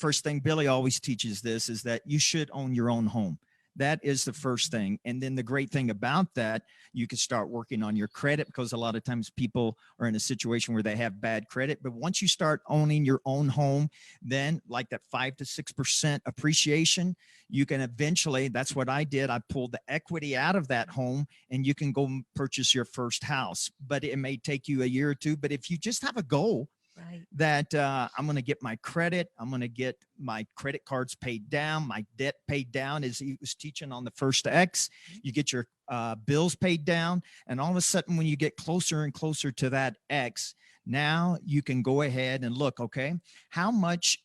first thing, Billy always teaches this, is that you should own your own home. That is the first thing. And then the great thing about that, you can start working on your credit, because a lot of times people are in a situation where they have bad credit. But once you start owning your own home, then like that 5 to 6% appreciation, you can eventually, that's what I did. I pulled the equity out of that home, and you can go purchase your first house. But it may take you a year or two. But if you just have a goal, Right. that I'm going to get my credit, I'm going to get my credit cards paid down, my debt paid down, as he was teaching on the first X. You get your bills paid down, and all of a sudden, when you get closer and closer to that X, now you can go ahead and look, okay, how much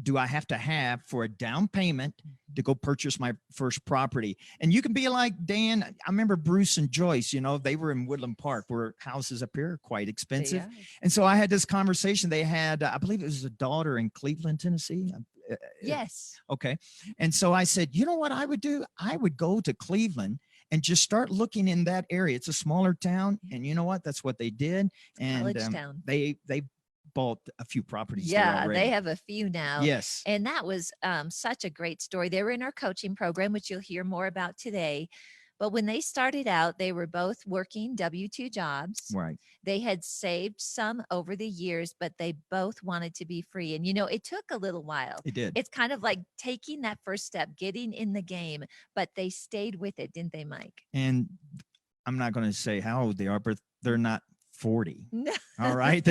do I have to have for a down payment to go purchase my first property? And you can be like Dan. I remember Bruce and Joyce, they were in Woodland Park, where houses up here are quite expensive. Yeah. And so I had this conversation. They had, I believe it was a daughter in Cleveland, Tennessee. Yes. Okay. And so I said, you know what I would do? I would go to Cleveland and just start looking in that area. It's a smaller town. And you know what? That's what they did. And College town. They bought a few properties. Yeah, they have a few now. Yes. And that was such a great story. They were in our coaching program, which you'll hear more about today. But when they started out, they were both working W-2 jobs. Right. They had saved some over the years, but they both wanted to be free. And, it took a little while. It did. It's kind of like taking that first step, getting in the game, but they stayed with it, didn't they, Mike? And I'm not going to say how old they are, but they're not 40. No. All right.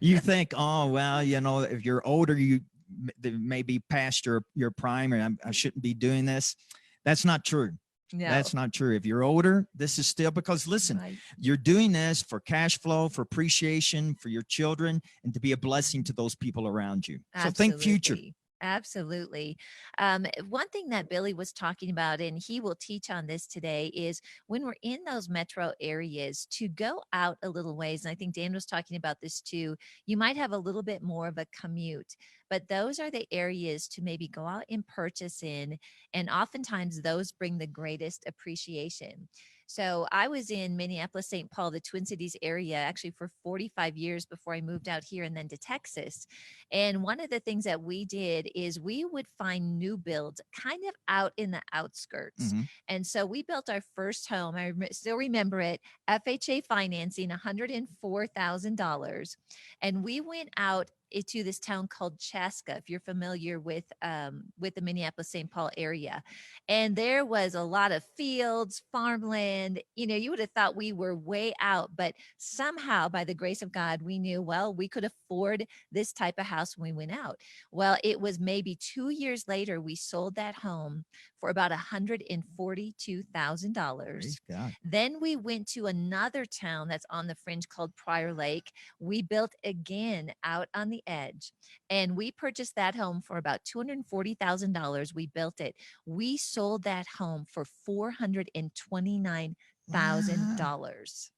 You think, oh, well, if you're older, they may be past your prime, and I shouldn't be doing this. That's not true. No. That's not true. If you're older, this is still, because listen, Right. You're doing this for cash flow, for appreciation, for your children, and to be a blessing to those people around you. Absolutely. So think future. Absolutely. One thing that Billy was talking about, and he will teach on this today, is when we're in those metro areas, to go out a little ways. And I think Dan was talking about this too. You might have a little bit more of a commute, but those are the areas to maybe go out and purchase in. And oftentimes those bring the greatest appreciation. So I was in Minneapolis, St. Paul, the Twin Cities area, actually for 45 years before I moved out here and then to Texas. And one of the things that we did is we would find new builds kind of out in the outskirts. Mm-hmm. And so we built our first home. I still remember it, FHA financing, $104,000. And we went out to this town called Chaska, if you're familiar with the Minneapolis-St. Paul area. And there was a lot of fields, farmland. You would have thought we were way out, but somehow by the grace of God, we knew, well, we could afford this type of house when we went out. Well, it was maybe 2 years later, we sold that home for about $142,000. Then we went to another town that's on the fringe called Prior Lake. We built again out on the edge, and we purchased that home for about $240,000. We built it. We sold that home for $429,000.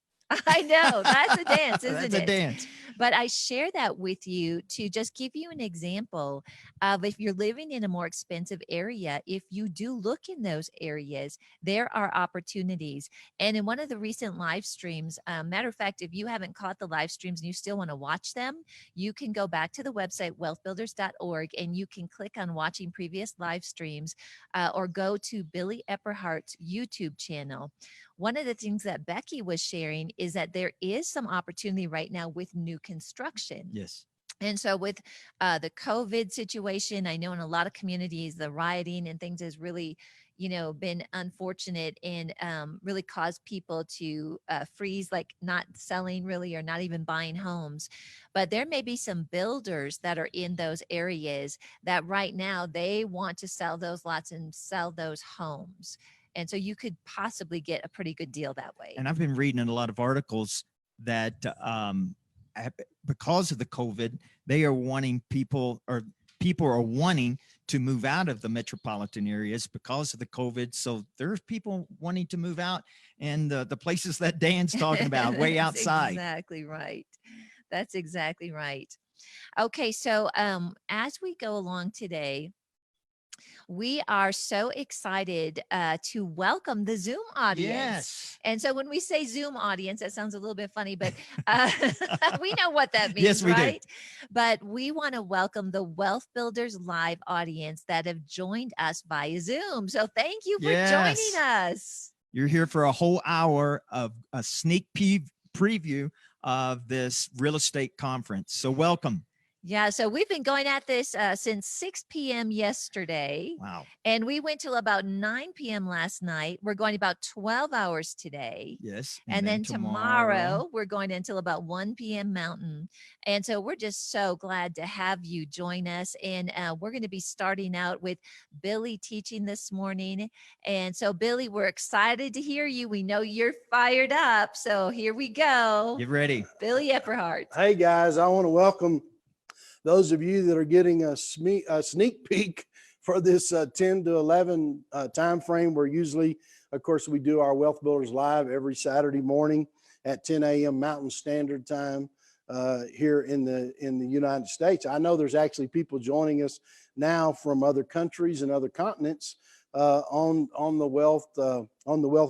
I know, that's a dance, isn't it? That's a dance. But I share that with you to just give you an example of, if you're living in a more expensive area, if you do look in those areas, there are opportunities. And in one of the recent live streams, matter of fact, if you haven't caught the live streams and you still want to watch them, you can go back to the website, wealthbuilders.org, and you can click on watching previous live streams, or go to Billy Epperhart's YouTube channel. One of the things that Becky was sharing is that there is some opportunity right now with new construction. Yes. And so with the COVID situation, I know in a lot of communities, the rioting and things has really, been unfortunate and really caused people to freeze, like not selling really, or not even buying homes. But there may be some builders that are in those areas that right now they want to sell those lots and sell those homes. And so you could possibly get a pretty good deal that way. And I've been reading in a lot of articles that because of the COVID, they are wanting people are wanting to move out of the metropolitan areas because of the COVID. So there's people wanting to move out, and the places that Dan's talking about, way outside. Exactly right. That's exactly right. Okay, so as we go along today, We are so excited to welcome the Zoom audience. Yes. And so when we say Zoom audience, that sounds a little bit funny, but uh, we know what that means, Yes, we do. right? But we want to welcome the Wealth Builders live audience that have joined us via Zoom. So thank you for joining Yes. us. You're here for a whole hour of a sneak preview of this real estate conference. So welcome. Yeah, so we've been going at this since 6 p.m. yesterday. Wow. And we went till about 9 p.m. last night. We're going about 12 hours today. Yes. And then tomorrow we're going until about 1 p.m. Mountain. And so we're just so glad to have you join us. And we're going to be starting out with Billy teaching this morning. And so, Billy, we're excited to hear you. We know you're fired up. So here we go. Get ready. Billy Epperhart. Hey, guys, I want to welcome those of you that are getting a sneak peek for this 10 to 11 time frame, where usually, of course, we do our Wealth Builders Live every Saturday morning at 10 a.m. Mountain Standard Time here in the United States. I know there's actually people joining us now from other countries and other continents on the Wealth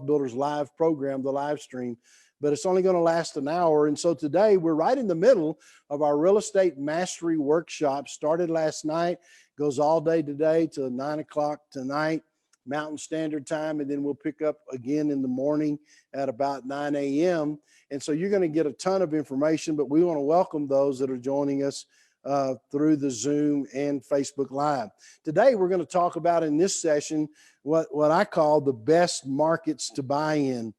Builders Live program, the live stream. But it's only going to last an hour. And so today we're right in the middle of our real estate mastery workshop. Started last night, goes all day today till 9 o'clock tonight, Mountain Standard Time. And then we'll pick up again in the morning at about 9 a.m. And so you're going to get a ton of information, but we want to welcome those that are joining us through the Zoom and Facebook Live. Today, we're going to talk about in this session what I call the best markets to buy in,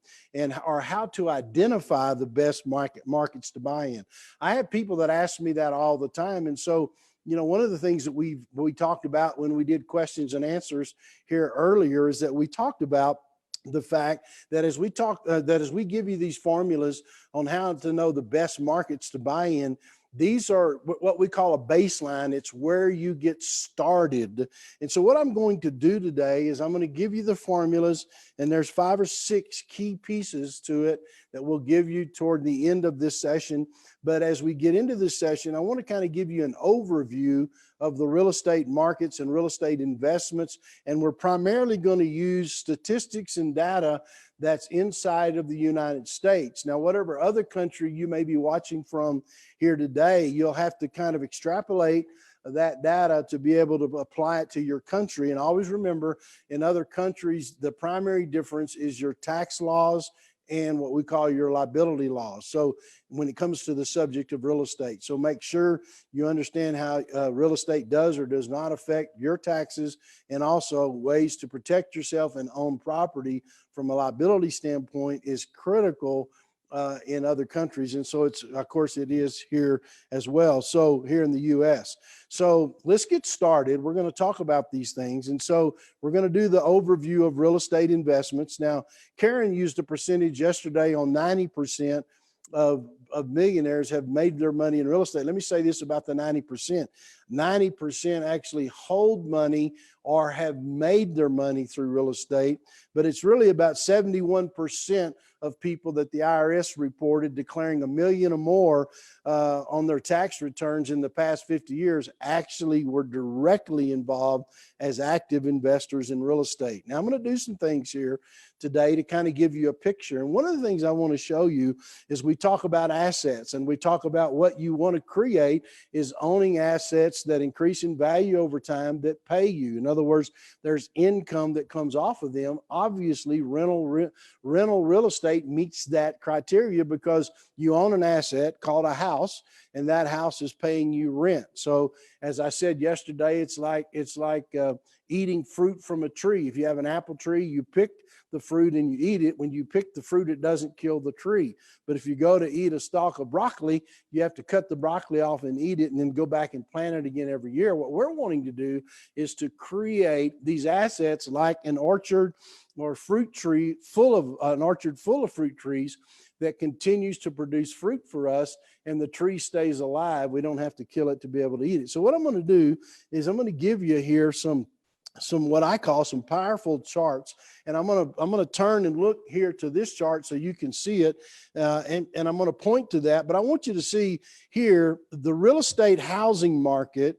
or how to identify the best markets to buy in. I have people that ask me that all the time. And so, you know, one of the things that we talked about when we did questions and answers here earlier is that we talked about the fact that as we give you these formulas on how to know the best markets to buy in, these are what we call a baseline. It's where you get started. And so what I'm going to do today is I'm going to give you the formulas, and there's 5 or 6 key pieces to it that we'll give you toward the end of this session. But as we get into this session, I want to kind of give you an overview of the real estate markets and real estate investments. And we're primarily going to use statistics and data that's inside of the United States. Now, whatever other country you may be watching from here today, you'll have to kind of extrapolate that data to be able to apply it to your country. And always remember, in other countries, the primary difference is your tax laws and what we call your liability laws. So when it comes to the subject of real estate, so make sure you understand how real estate does or does not affect your taxes, and also ways to protect yourself and own property from a liability standpoint is critical in other countries. And so it's, of course, it is here as well. So here in the US. So let's get started. We're going to talk about these things. And so we're going to do the overview of real estate investments. Now, Karen used a percentage yesterday on 90% of millionaires have made their money in real estate. Let me say this about the 90%. 90% actually hold money or have made their money through real estate, but it's really about 71% of people that the IRS reported declaring $1 million or more on their tax returns in the past 50 years actually were directly involved as active investors in real estate. Now, I'm going to do some things here today to kind of give you a picture. And one of the things I want to show you is we talk about assets, and we talk about what you want to create is owning assets that increase in value over time that pay you. In other words, there's income that comes off of them. Obviously, rental real estate meets that criteria because you own an asset called a house, and that house is paying you rent. So as I said yesterday, it's like eating fruit from a tree. If you have an apple tree, you pick the fruit and you eat it. When you pick the fruit, it doesn't kill the tree. But if you go to eat a stalk of broccoli, you have to cut the broccoli off and eat it and then go back and plant it again every year. What we're wanting to do is to create these assets like an orchard or fruit tree an orchard full of fruit trees that continues to produce fruit for us, and the tree stays alive. We don't have to kill it to be able to eat it. So what I'm going to do is I'm going to give you here some what I call some powerful charts, and I'm going to turn and look here to this chart so you can see it, and I'm going to point to that. But I want you to see here the real estate housing market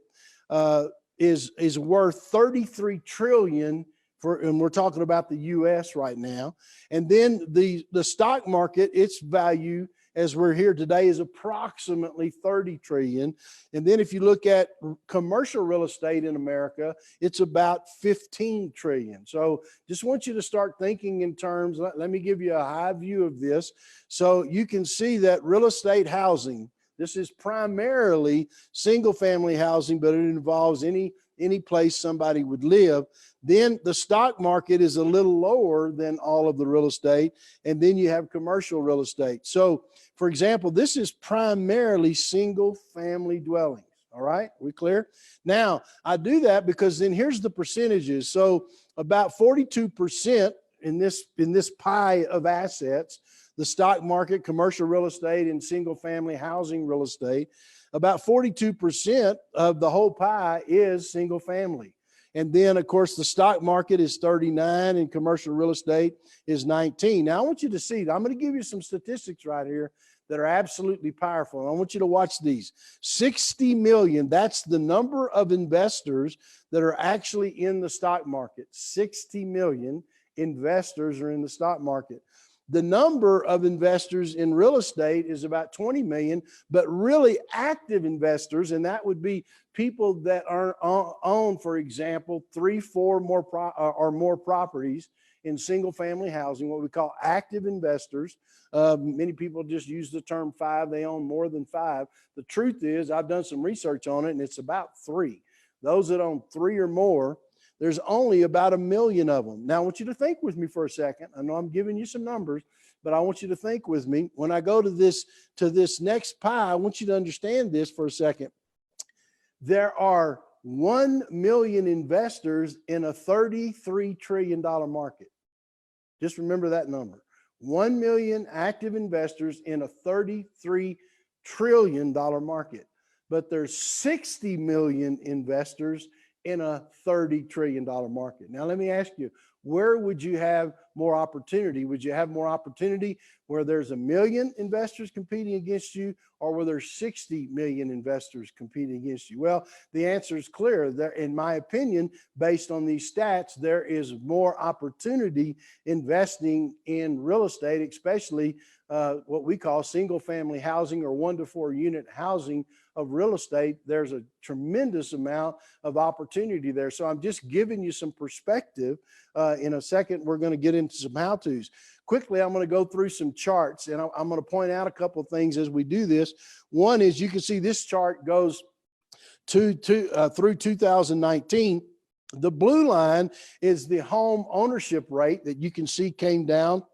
is worth 33 trillion and we're talking about the US right now. And then the stock market, its value as we're here today is approximately 30 trillion. And then if you look at commercial real estate in America, it's about 15 trillion. So just want you to start thinking in terms, let me give you a high view of this. So you can see that real estate housing, this is primarily single family housing, but it involves any place somebody would live. Then the stock market is a little lower than all of the real estate. And then you have commercial real estate. So for example, this is primarily single family dwellings. All right, we clear? Now I do that because then here's the percentages. So about 42% in this pie of assets, the stock market, commercial real estate, and single family housing real estate, about 42% of the whole pie is single family. And then, of course, the stock market is 39 and commercial real estate is 19. Now, I want you to see, I'm going to give you some statistics right here that are absolutely powerful. I want you to watch these. 60 million, that's the number of investors that are actually in the stock market. 60 million investors are in the stock market. The number of investors in real estate is about 20 million, but really active investors, and that would be people that own, for example, 3, 4 or more properties in single family housing, what we call active investors. Many people just use the term 5. They own more than 5. The truth is, I've done some research on it, and it's about 3. Those that own 3 or more, there's only about 1 million of them. Now, I want you to think with me for a second. I know I'm giving you some numbers, but I want you to think with me. When I go to this next pie, I want you to understand this for a second. There are 1 million investors in a $33 trillion market. Just remember that number. 1 million active investors in a $33 trillion market. But there's 60 million investors in a $30 trillion market. Now, let me ask you, where would you have more opportunity? Would you have more opportunity where there's 1 million investors competing against you, or where there's 60 million investors competing against you? Well, the answer is clear. There, in my opinion, based on these stats, there is more opportunity investing in real estate, especially what we call single family housing or 1 to 4 unit housing of real estate. There's a tremendous amount of opportunity there. So I'm just giving you some perspective. In a second, we're going to get into some how-tos. Quickly, I'm going to go through some charts, and I'm going to point out a couple of things as we do this. One is, you can see this chart goes through 2019. The blue line is the home ownership rate that you can see came down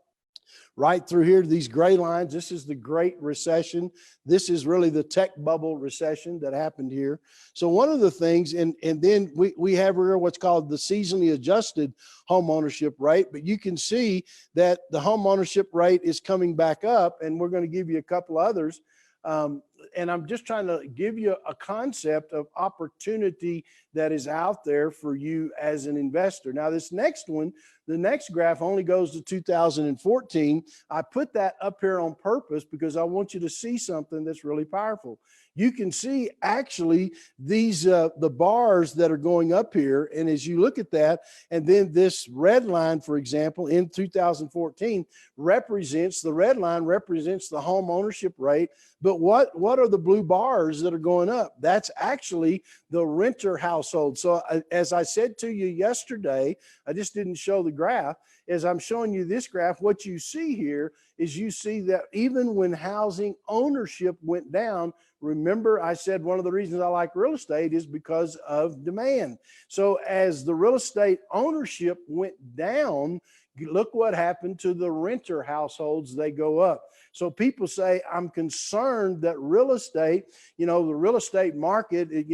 right through here to these gray lines. This is the Great Recession. This is really the tech bubble recession that happened here. So one of the things, and then we have here what's called the seasonally adjusted home ownership rate, but you can see that the home ownership rate is coming back up, and we're going to give you a couple others. And I'm just trying to give you a concept of opportunity that is out there for you as an investor. Now, this next one, the next graph only goes to 2014. I put that up here on purpose because I want you to see something that's really powerful. You can see actually these the bars that are going up here, and as you look at that, and then this red line, for example, in 2014 represents, the red line represents the home ownership rate. But what are the blue bars that are going up? That's actually the renter household. So as I said to you yesterday, I just didn't show the graph. As I'm showing you this graph, what you see here is you see that even when housing ownership went down, remember I said one of the reasons I like real estate is because of demand. So as the real estate ownership went down, look what happened to the renter households. They go up. So people say, I'm concerned that real estate, the real estate market, it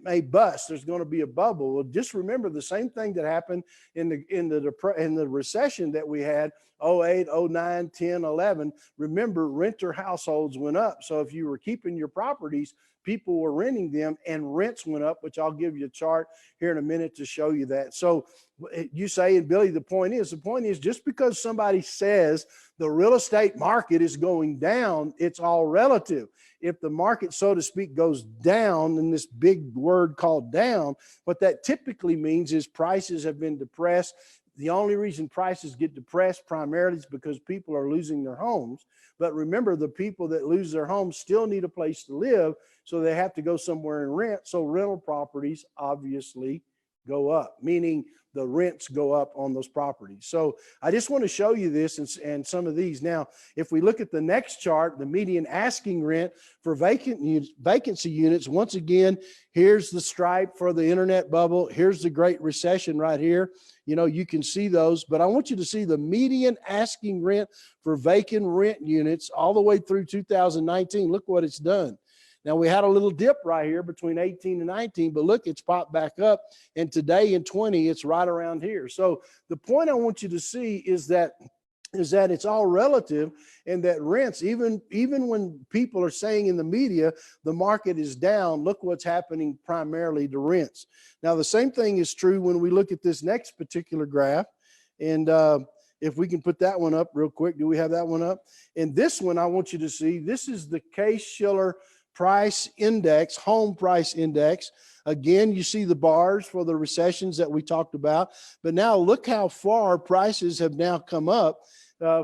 may bust. There's going to be a bubble. Well, just remember the same thing that happened in the recession that we had 08, 09, 10, 11. Remember, renter households went up. So if you were keeping your properties, people were renting them and rents went up, which I'll give you a chart here in a minute to show you that. So you say, and Billy, the point is just because somebody says the real estate market is going down, it's all relative. If the market, so to speak, goes down, in this big word called down, what that typically means is prices have been depressed. The only reason prices get depressed primarily is because people are losing their homes. But remember, the people that lose their homes still need a place to live, so they have to go somewhere and rent. So rental properties obviously go up, meaning the rents go up on those properties. So I just want to show you this and some of these. Now, if we look at the next chart, the median asking rent for vacancy units, once again, here's the stripe for the internet bubble. Here's the Great Recession right here. You know, you can see those, but I want you to see the median asking rent for vacant rent units all the way through 2019. Look what it's done. Now, we had a little dip right here between 18 and 19, but look, it's popped back up. And today in 20, it's right around here. So the point I want you to see is that it's all relative, and that rents, even when people are saying in the media the market is down, look what's happening primarily to rents. Now, the same thing is true when we look at this next particular graph. And if we can put that one up real quick. Do we have that one up? And this one I want you to see, this is the Case-Shiller price index, home price index. Again, you see the bars for the recessions that we talked about, but now look how far prices have now come up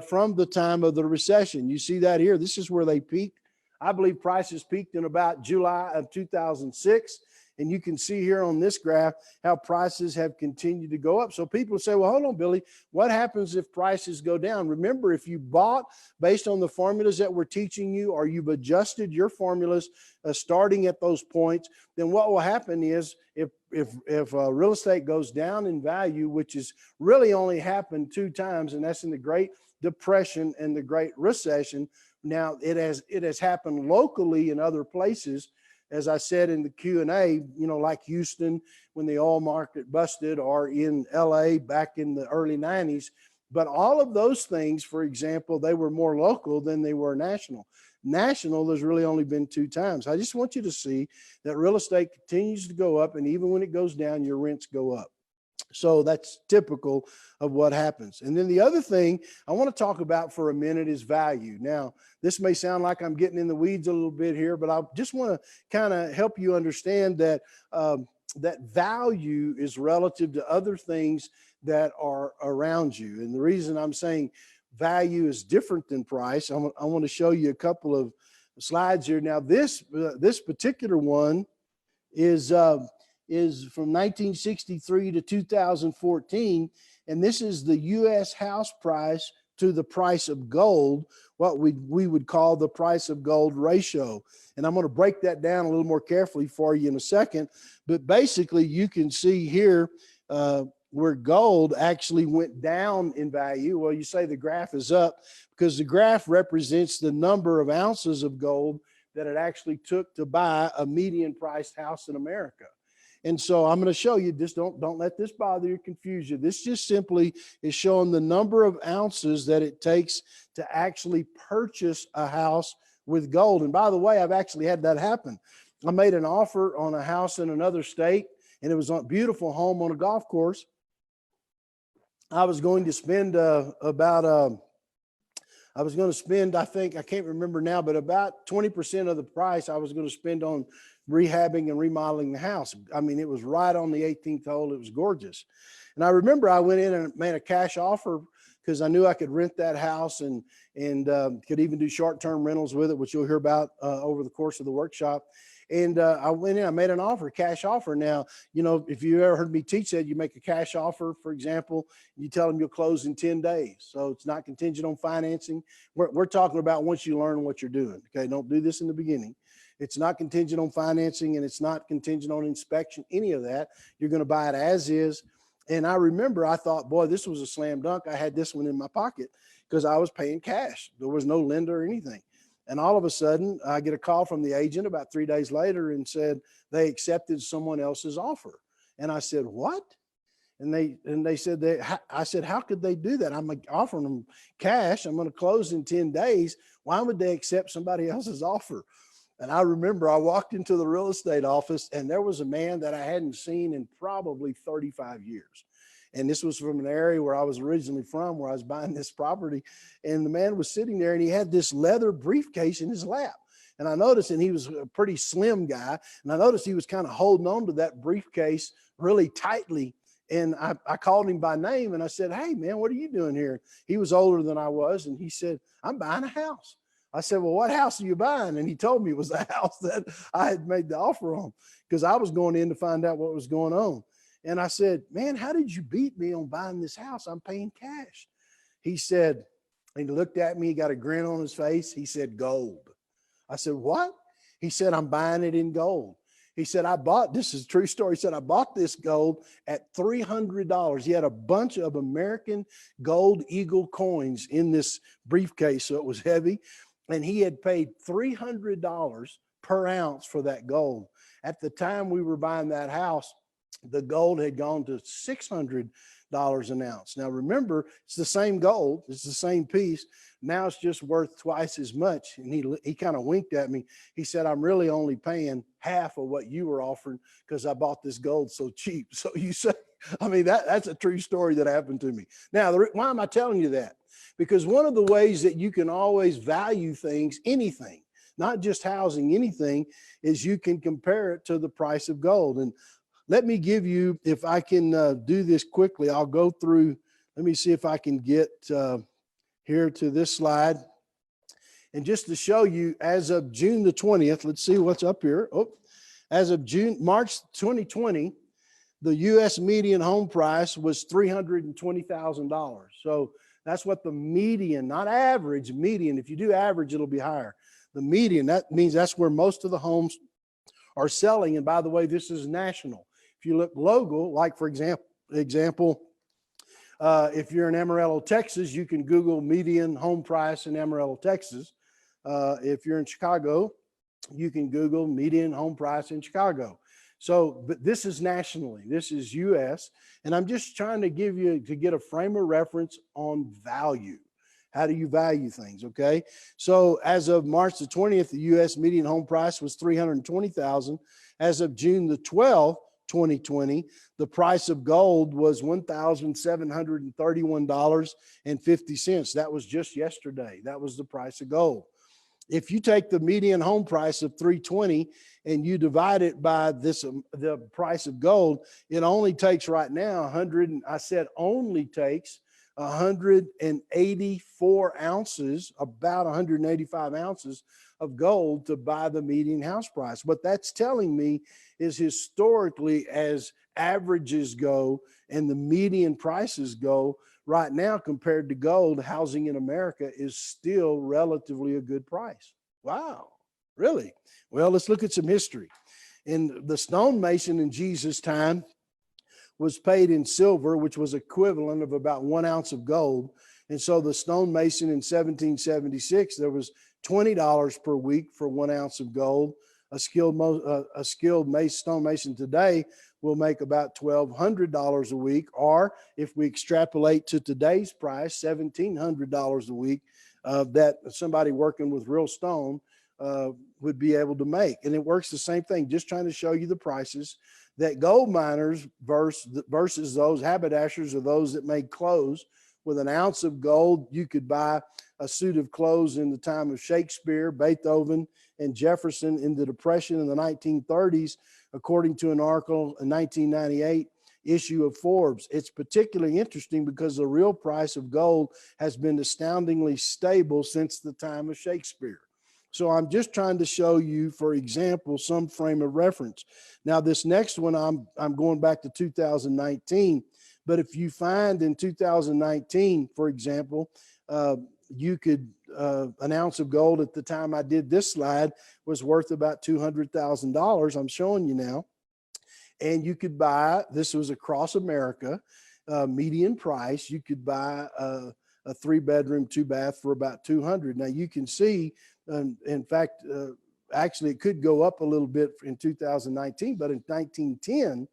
from the time of the recession. You see that here. This is where they peaked. I believe prices peaked in about July of 2006. And you can see here on this graph how prices have continued to go up. So people say, well, hold on, Billy, what happens if prices go down? Remember, if you bought based on the formulas that we're teaching you, or you've adjusted your formulas starting at those points, then what will happen is if real estate goes down in value, which has really only happened 2 times, and that's in the Great Depression and the Great Recession. Now, it has happened locally in other places. As I said in the Q&A, you know, like Houston when the oil market busted, or in LA back in the early 90s. But all of those things, for example, they were more local than they were national. National, there's really only been 2 times. I just want you to see that real estate continues to go up, and even when it goes down, your rents go up. So that's typical of what happens. And then the other thing I want to talk about for a minute is value. Now, this may sound like I'm getting in the weeds a little bit here, but I just want to kind of help you understand that that value is relative to other things that are around you. And the reason I'm saying value is different than price, I want to show you a couple of slides here. Now, this particular one is from 1963 to 2014, and this is the U.S. house price to the price of gold, what we would call the price of gold ratio. And I'm going to break that down a little more carefully for you in a second. But basically, you can see here where gold actually went down in value. Well, you say the graph is up because the graph represents the number of ounces of gold that it actually took to buy a median priced house in America. And so I'm going to show you, just don't let this bother you, confuse you. This just simply is showing the number of ounces that it takes to actually purchase a house with gold. And by the way, I've actually had that happen. I made an offer on a house in another state, and it was a beautiful home on a golf course. I was going to spend I think, I can't remember now, but about 20% of the price I was going to spend on rehabbing and remodeling the house. I mean, it was right on the 18th hole. It was gorgeous. And I remember I went in and made a cash offer because I knew I could rent that house and could even do short-term rentals with it, which you'll hear about over the course of the workshop. And I went in, I made an offer, cash offer. Now, you know, if you ever heard me teach that, you make a cash offer, for example, you tell them you'll close in 10 days. So it's not contingent on financing. We're talking about once you learn what you're doing. Okay. Don't do this in the beginning. It's not contingent on financing, and it's not contingent on inspection, any of that. You're going to buy it as is. And I remember I thought, boy, this was a slam dunk. I had this one in my pocket because I was paying cash. There was no lender or anything. And all of a sudden, I get a call from the agent about 3 days later and said they accepted someone else's offer. And I said, what? And they said I said, how could they do that? I'm offering them cash. I'm going to close in 10 days. Why would they accept somebody else's offer? And I remember I walked into the real estate office, and there was a man that I hadn't seen in probably 35 years. And this was from an area where I was originally from, where I was buying this property. And the man was sitting there, and he had this leather briefcase in his lap. And I noticed, and he was a pretty slim guy, and I noticed he was kind of holding on to that briefcase really tightly. And I called him by name, and I said, hey, man, what are you doing here? He was older than I was, and he said, I'm buying a house. I said, well, what house are you buying? And he told me it was the house that I had made the offer on, because I was going in to find out what was going on. And I said, man, how did you beat me on buying this house? I'm paying cash. He said, and he looked at me, he got a grin on his face. He said, gold. I said, what? He said, I'm buying it in gold. He said, this is a true story. He said, I bought this gold at $300. He had a bunch of American gold eagle coins in this briefcase, so it was heavy. And he had paid $300 per ounce for that gold. At the time we were buying that house, the gold had gone to $600 an ounce. Now remember, it's the same gold, it's the same piece. Now it's just worth twice as much. And he kind of winked at me. He said, I'm really only paying half of what you were offering because I bought this gold so cheap. So you say, I mean, that's a true story that happened to me. Now, why am I telling you that? Because one of the ways that you can always value things, anything, not just housing, anything, is you can compare it to the price of gold. And let me give you, if I can do this quickly, I'll go through, let me see if I can get here to this slide. And just to show you, as of June the 20th, let's see what's up here. Oh, as of March 2020, the U.S. median home price was $320,000. So that's what the median, not average, median. If you do average, it'll be higher. The median, that means that's where most of the homes are selling. And by the way, this is national. If you look local, like for example, if you're in Amarillo, Texas, you can Google median home price in Amarillo, Texas. If you're in Chicago, you can Google median home price in Chicago. So, but this is nationally, this is US, and I'm just trying to get a frame of reference on value. How do you value things? Okay. So as of March the 20th, the US median home price was $320,000. As of June the 12th, 2020, the price of gold was $1,731.50. That was just yesterday. That was the price of gold. If you take the median home price of $320 and you divide it by the price of gold, it only takes right now 184 ounces, about 185 ounces of gold to buy the median house price. What that's telling me is historically, as averages go and the median prices go, right now compared to gold, housing in America is still relatively a good price. Wow, really? Well, let's look at some history. In the stonemason in Jesus' time was paid in silver, which was equivalent of about 1 ounce of gold. And so the stonemason in 1776, there was $20 per week for 1 ounce of gold. A skilled stonemason today will make about $1,200 a week, or if we extrapolate to today's price, $1,700 a week that somebody working with real stone would be able to make. And it works the same thing, just trying to show you the prices that gold miners versus those haberdashers or those that make clothes. With an ounce of gold, you could buy a suit of clothes in the time of Shakespeare, Beethoven, and Jefferson in the Depression in the 1930s, according to an article, a 1998 issue of Forbes. It's particularly interesting because the real price of gold has been astoundingly stable since the time of Shakespeare. So I'm just trying to show you, for example, some frame of reference. Now, this next one, I'm going back to 2019. But if you find in 2019, for example, you could, an ounce of gold at the time I did this slide was worth about $200,000. I'm showing you now. And you could buy, this was across America, median price, you could buy a 3-bedroom, 2-bath for about $200,000. Now you can see, in fact, actually it could go up a little bit in 2019, but in 1910,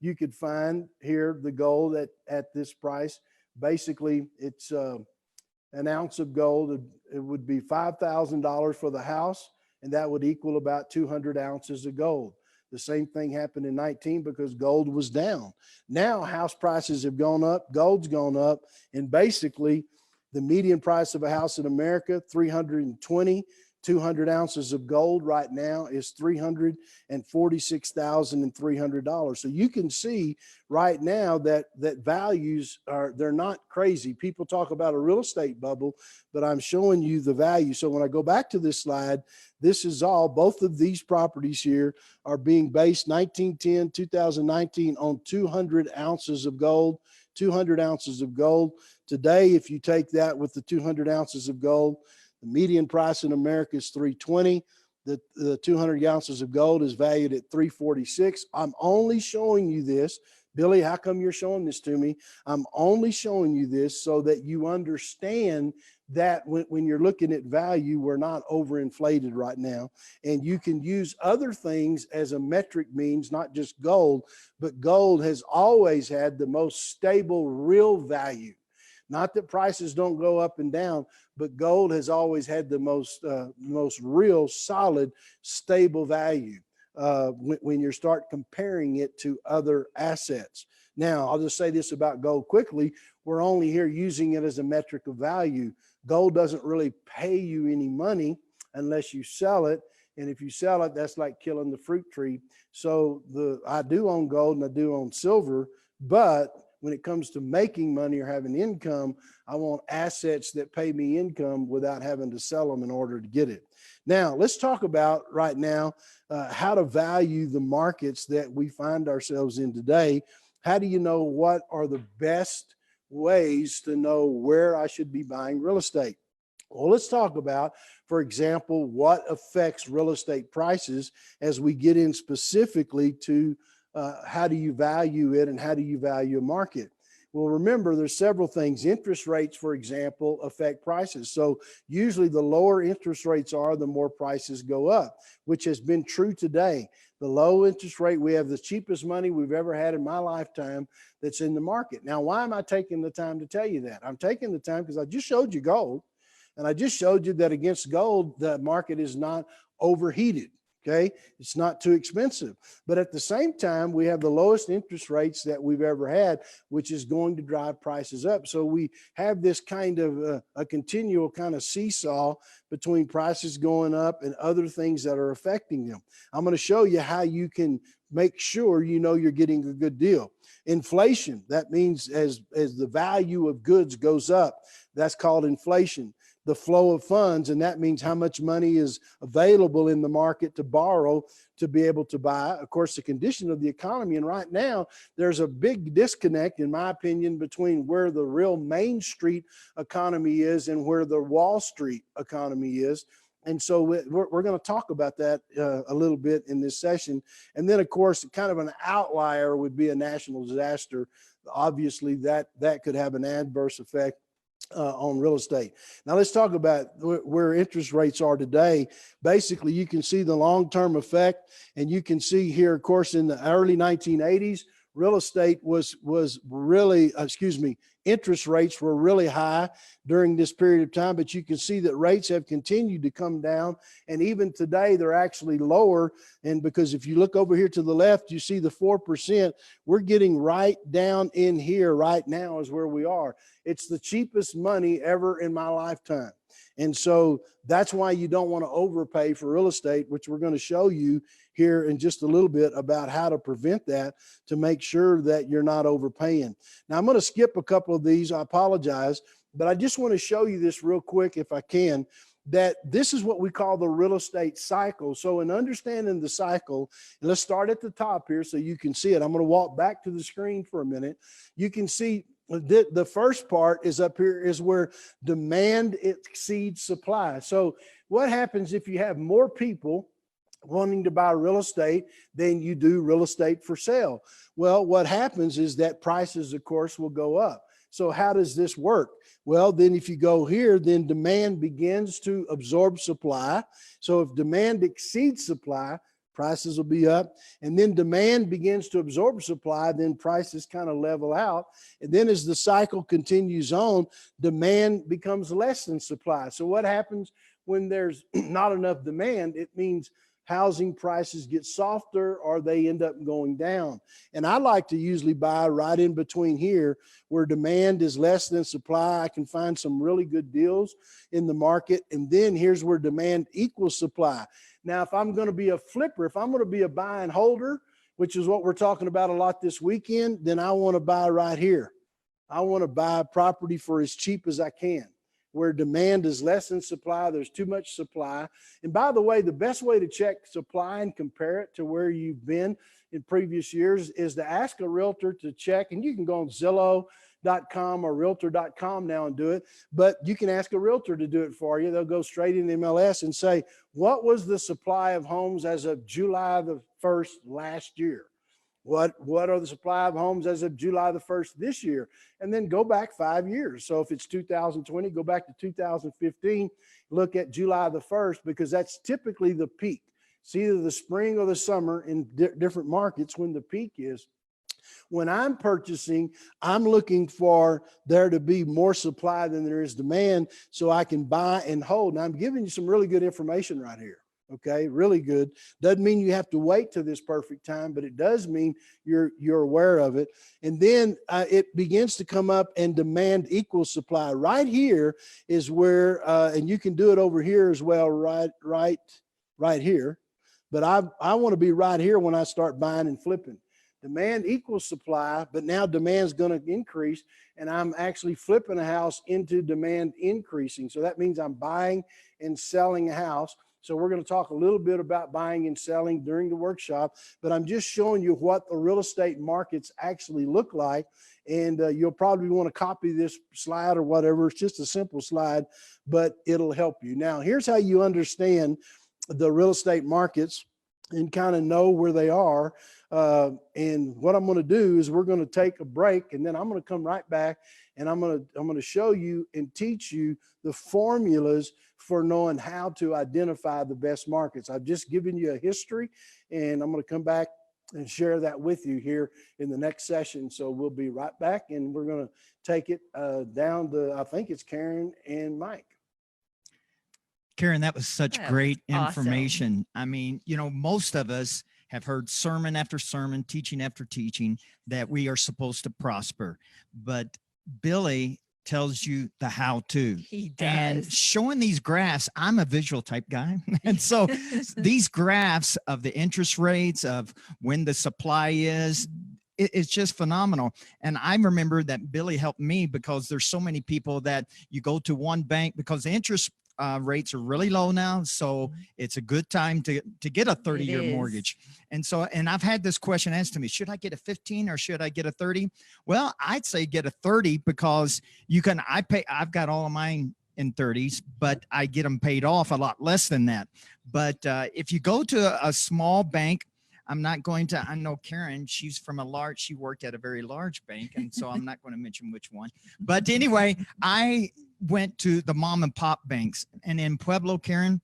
you could find here the gold at this price. Basically, it's an ounce of gold. It would be $5,000 for the house, and that would equal about 200 ounces of gold. The same thing happened in 19 because gold was down. Now house prices have gone up, gold's gone up, and basically the median price of a house in America, 320. 200 ounces of gold right now is $346,300. So you can see right now that values they're not crazy. People talk about a real estate bubble, but I'm showing you the value. So when I go back to this slide, this is both of these properties here are being based 1910, 2019 on 200 ounces of gold, 200 ounces of gold. Today, if you take that with the 200 ounces of gold, the median price in America is 320. The 200 ounces of gold is valued at 346. I'm only showing you this. Billy, how come you're showing this to me? I'm only showing you this so that you understand that when you're looking at value, we're not overinflated right now. And you can use other things as a metric means, not just gold, but gold has always had the most stable real value. Not that prices don't go up and down, but gold has always had the most real, solid, stable value when you start comparing it to other assets. Now, I'll just say this about gold quickly. We're only here using it as a metric of value. Gold doesn't really pay you any money unless you sell it. And if you sell it, that's like killing the fruit tree. So I do own gold and I do own silver, but when it comes to making money or having income, I want assets that pay me income without having to sell them in order to get it. Now, let's talk about right now how to value the markets that we find ourselves in today. How do you know what are the best ways to know where I should be buying real estate? Well, let's talk about, for example, what affects real estate prices as we get in specifically to how do you value it and how do you value a market? Well, remember, there's several things. Interest rates, for example, affect prices. So usually the lower interest rates are, the more prices go up, which has been true today. The low interest rate, we have the cheapest money we've ever had in my lifetime that's in the market. Now, why am I taking the time to tell you that? I'm taking the time because I just showed you gold, and I just showed you that against gold, the market is not overheated. Okay, it's not too expensive. But at the same time, we have the lowest interest rates that we've ever had, which is going to drive prices up. So we have this kind of a continual kind of seesaw between prices going up and other things that are affecting them. I'm going to show you how you can make sure you know you're getting a good deal. Inflation, that means as the value of goods goes up, that's called inflation. The flow of funds, and that means how much money is available in the market to borrow to be able to buy. Of course, the condition of the economy, and right now there's a big disconnect, in my opinion, between where the real Main Street economy is and where the Wall Street economy is. And so we're going to talk about that a little bit in this session. And then, of course, kind of an outlier would be a national disaster. Obviously, that could have an adverse effect on real estate. Now let's talk about where interest rates are today. Basically, you can see the long-term effect, and you can see here, of course, in the early 1980s, real estate was really, interest rates were really high during this period of time, but you can see that rates have continued to come down, and even today they're actually lower. And because if you look over here to the left, you see the 4%, we're getting right down in here right now is where we are. It's the cheapest money ever in my lifetime. And so that's why you don't want to overpay for real estate, which we're going to show you here in just a little bit about how to prevent that, to make sure that you're not overpaying. Now, I'm going to skip a couple of these. I apologize, but I just want to show you this real quick if I can, that this is what we call the real estate cycle. So in understanding the cycle, and let's start at the top here so you can see it. I'm going to walk back to the screen for a minute. You can see the first part is up here is where demand exceeds supply. So what happens if you have more people wanting to buy real estate than you do real estate for sale? Well, what happens is that prices, of course, will go up. So how does this work? Well, then if you go here, then demand begins to absorb supply. So if demand exceeds supply, prices will be up, and then demand begins to absorb supply, then prices kind of level out. And then as the cycle continues on, demand becomes less than supply. So what happens when there's not enough demand? It means housing prices get softer or they end up going down. And I like to usually buy right in between here where demand is less than supply. I can find some really good deals in the market. And then here's where demand equals supply. Now, if I'm going to be a flipper, if I'm going to be a buy and holder, which is what we're talking about a lot this weekend, then I want to buy right here. I want to buy property for as cheap as I can, where demand is less than supply. There's too much supply. And by the way, the best way to check supply and compare it to where you've been in previous years is to ask a realtor to check. And you can go on Zillow.com or realtor.com now and do it, but you can ask a realtor to do it for you. They'll go straight in the MLS and say, what was the supply of homes as of July the 1st last year? What are the supply of homes as of July the 1st this year? And then go back 5 years. So if it's 2020, go back to 2015, look at July the 1st, because that's typically the peak. It's either the spring or the summer in different markets when the peak is. When I'm purchasing, I'm looking for there to be more supply than there is demand so I can buy and hold. Now, I'm giving you some really good information right here. Okay, really good. Doesn't mean you have to wait till this perfect time, but it does mean you're aware of it. And then it begins to come up, and demand equals supply. Right here is where, and you can do it over here as well, right here. But I want to be right here when I start buying and flipping. Demand equals supply, but now demand is going to increase, and I'm actually flipping a house into demand increasing. So that means I'm buying and selling a house. So we're going to talk a little bit about buying and selling during the workshop, but I'm just showing you what the real estate markets actually look like. And you'll probably want to copy this slide or whatever. It's just a simple slide, but it'll help you. Now, here's how you understand the real estate markets and kind of know where they are. And what I'm going to do is we're going to take a break, and then I'm going to come right back, and I'm going to show you and teach you the formulas for knowing how to identify the best markets. I've just given you a history, and I'm going to come back and share that with you here in the next session. So we'll be right back, and we're going to take it down to, I think it's Karen and Mike. Karen, that was such That great was awesome. information. I mean, most of us have heard sermon after sermon, teaching after teaching that we are supposed to prosper. But Billy tells you the how to. He does. And showing these graphs, I'm a visual type guy. And so these graphs of the interest rates, of when the supply is, it's just phenomenal. And I remember that Billy helped me because there's so many people that you go to one bank because the interest rates are really low now. So it's a good time to get a 30-year mortgage. And so, and I've had this question asked to me, should I get a 15 or should I get a 30? Well, I'd say get a 30 because I've got all of mine in 30s, but I get them paid off a lot less than that. But if you go to a small bank, I know Karen, she worked at a very large bank. And so I'm not going to mention which one. But anyway, I went to the mom and pop banks, and in Pueblo, Karen,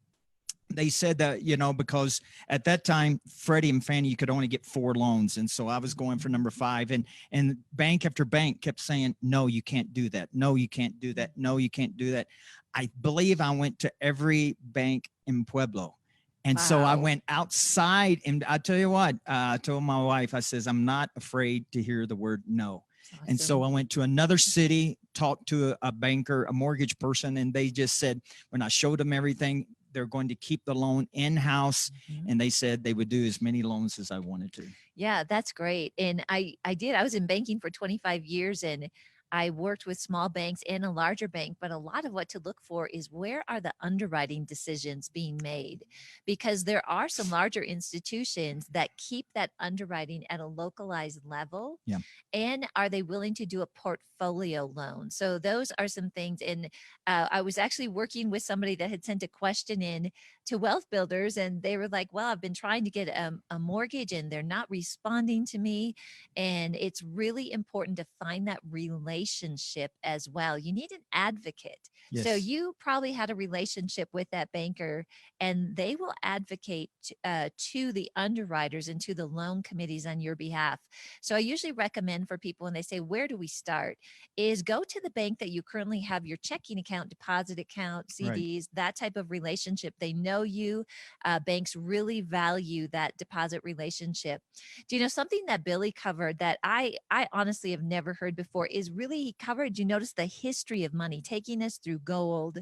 they said that, because at that time, Freddie and Fannie, you could only get 4 loans. And so I was going for number 5, and bank after bank kept saying, no, you can't do that. No, you can't do that. No, you can't do that. I believe I went to every bank in Pueblo. And so I went outside, and I tell you what, I told my wife, I says, I'm not afraid to hear the word no. Awesome. And so I went to another city, talked to a banker, a mortgage person, and they just said, when I showed them everything, they're going to keep the loan in-house. Mm-hmm. And they said they would do as many loans as I wanted to. Yeah, that's great. And I was in banking for 25 years, and I worked with small banks and a larger bank, but a lot of what to look for is where are the underwriting decisions being made? Because there are some larger institutions that keep that underwriting at a localized level. Yeah. And are they willing to do a portfolio loan? So those are some things. And I was actually working with somebody that had sent a question in to WealthBuilders, and they were like, well, I've been trying to get a mortgage and they're not responding to me. And it's really important to find that relationship relationship as well. You need an advocate. So Yes. you probably had a relationship with that banker, and they will advocate to the underwriters and to the loan committees on your behalf. So I usually recommend for people when they say, where do we start? Is go to the bank that you currently have your checking account, deposit account, Right. CDs, that type of relationship. They know you. Banks really value that deposit relationship. Do you know something that Billy covered that I honestly have never heard before is really he covered, you notice the history of money, taking us through gold,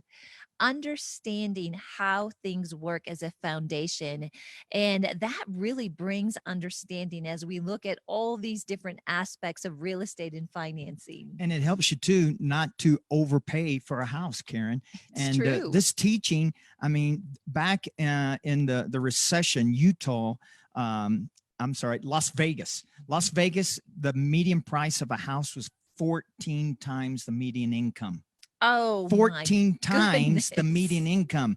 understanding how things work as a foundation. And that really brings understanding as we look at all these different aspects of real estate and financing. And it helps you too not to overpay for a house, Karen. It's And true. this teaching, I mean, back in the recession, Utah, I'm sorry, Las Vegas, the median price of a house was 14 times the median income. Oh, 14 times the goodness. median income.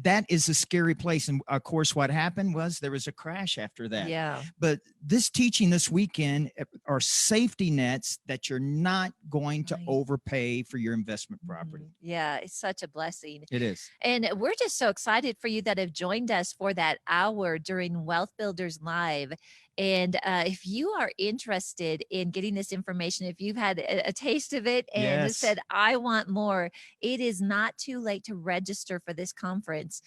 That is a scary place. And of course, what happened was there was a crash after that. Yeah. But this teaching this weekend are safety nets that you're not going to Right. overpay for your investment property. Yeah, it's such a blessing. It is. And we're just so excited for you that have joined us for that hour during Wealth Builders Live. And if you are interested in getting this information, if you've had a taste of it and Yes. said, I want more, it is not too late to register for this conference.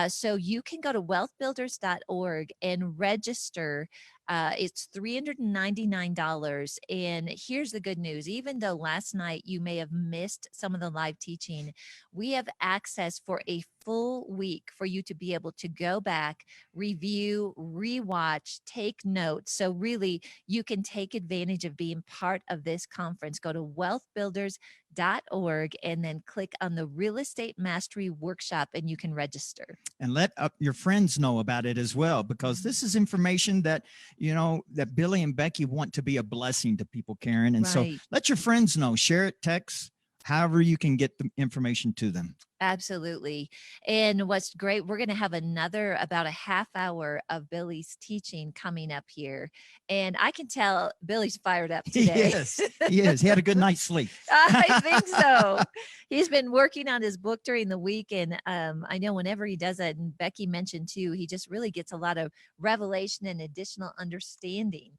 So you can go to wealthbuilders.org and register. It's $399. And here's the good news. Even though last night you may have missed some of the live teaching, we have access for a full week for you to be able to go back, review, rewatch, take notes. So really you can take advantage of being part of this conference. Go to wealthbuilders.org and then click on the Real Estate Mastery Workshop and you can register. And let your friends know about it as well, because this is information that, you know, that Billy and Becky want to be a blessing to people, Karen. And so Right. let your friends know, share it, text, however you can get the information to them. Absolutely. And what's great, we're going to have another about a half hour of Billy's teaching coming up here. And I can tell Billy's fired up today. Yes, he is. He had a good night's sleep. I think so. He's been working on his book during the week. And I know whenever he does that, and Becky mentioned too, he just really gets a lot of revelation and additional understanding.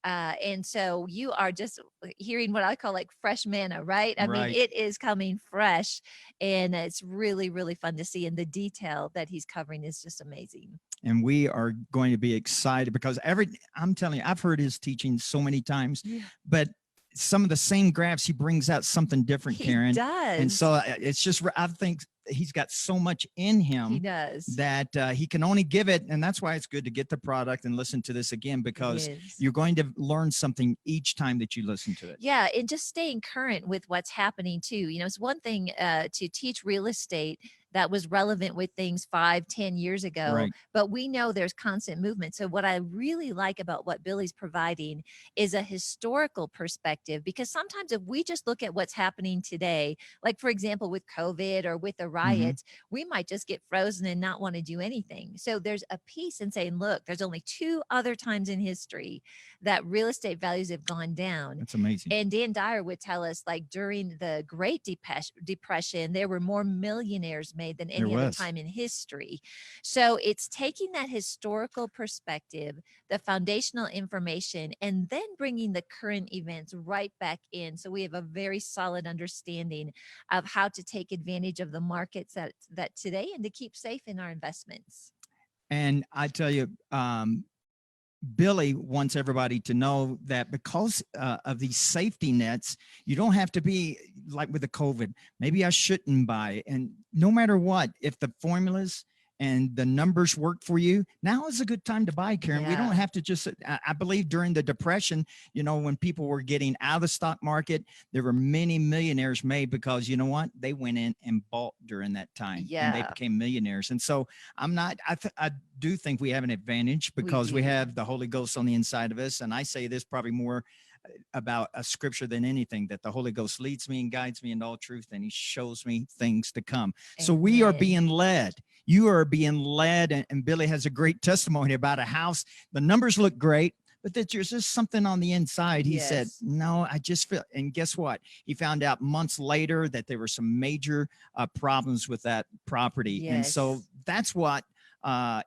And so you are just hearing what I call like fresh manna, right? I mean, it is coming fresh and it's really, really fun to see. And the detail that he's covering is just amazing. And we are going to be excited because I'm telling you, I've heard his teaching so many times, but some of the same graphs, he brings out something different, Karen. He does. And so it's just, I think he's got so much in him. He does. That he can only give it. And that's why it's good to get the product and listen to this again, because you're going to learn something each time that you listen to it. Yeah. And just staying current with what's happening too. You know, it's one thing to teach real estate that was relevant with things 5-10 years ago, Right. but we know there's constant movement. So what I really like about what Billy's providing is a historical perspective, because sometimes if we just look at what's happening today, like for example, with COVID or with the riots, we might just get frozen and not want to do anything. So there's a piece in saying, look, there's only 2 other times in history that real estate values have gone down. That's amazing. And Dan Dyer would tell us, like during the Great Depression, there were more millionaires made than any other time in history. So it's taking that historical perspective, the foundational information, and then bringing the current events right back in. So we have a very solid understanding of how to take advantage of the markets that today and to keep safe in our investments. And I tell you, Billy wants everybody to know that because of these safety nets, you don't have to be like with the COVID. Maybe I shouldn't buy. And no matter what, if the formulas and the numbers work for you, now is a good time to buy, Karen. We don't have to just, I believe during the Depression, you know, when people were getting out of the stock market, there were many millionaires made because, you know what, they went in and bought during that time and they became millionaires. And so I do think we have an advantage because we have the Holy Ghost on the inside of us. And I say this probably more about a scripture than anything, that the Holy Ghost leads me and guides me in all truth, and he shows me things to come. Amen. So we are being led. You are being led. And Billy has a great testimony about a house. The numbers look great, but that there's just something on the inside. He said, Yes. no, I just feel, and guess what? He found out months later that there were some major problems with that property. And so Yes. that's what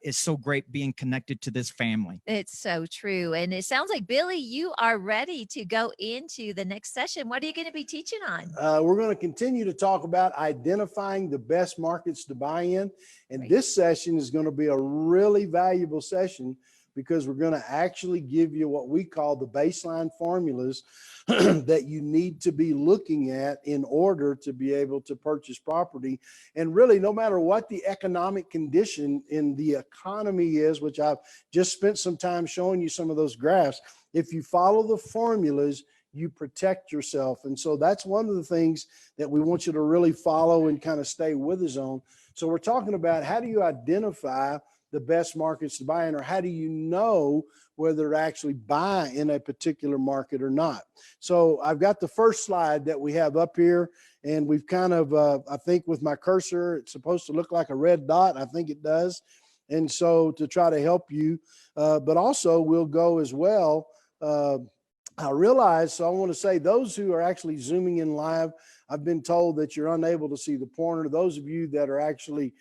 is so great being connected to this family. It's so true. And it sounds like, Billy, you are ready to go into the next session. What are you going to be teaching on? We're going to continue to talk about identifying the best markets to buy in. And Right. this session is going to be a really valuable session because we're going to actually give you what we call the baseline formulas that you need to be looking at in order to be able to purchase property. And really, no matter what the economic condition in the economy is, which I've just spent some time showing you some of those graphs, if you follow the formulas, you protect yourself. And so that's one of the things that we want you to really follow and kind of stay with us on. So we're talking about how do you identify the best markets to buy in, or how do you know whether to actually buy in a particular market or not? So I've got the first slide that we have up here, and we've kind of, I think with my cursor, it's supposed to look like a red dot. I think it does. And so to try to help you, but also we'll go as well. I realize, so I want to say those who are actually zooming in live, I've been told that you're unable to see the pointer. Those of you that are actually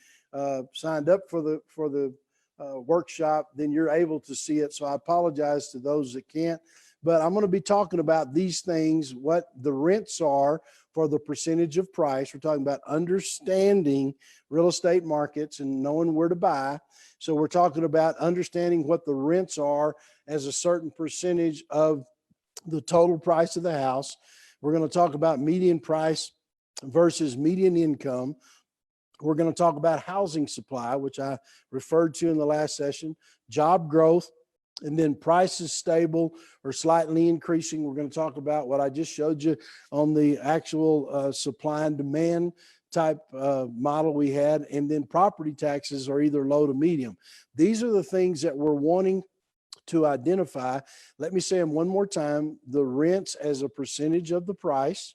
signed up for the workshop, then you're able to see it. So I apologize to those that can't, but I'm going to be talking about these things, what the rents are for the percentage of price. We're talking about understanding real estate markets and knowing where to buy. So we're talking about understanding what the rents are as a certain percentage of the total price of the house. We're going to talk about median price versus median income. We're going to talk about housing supply, which I referred to in the last session, job growth, and then prices stable or slightly increasing. We're going to talk about what I just showed you on the actual supply and demand type model we had, and then property taxes are either low to medium. These are the things that we're wanting to identify. Let me say them one more time. The rents as a percentage of the price.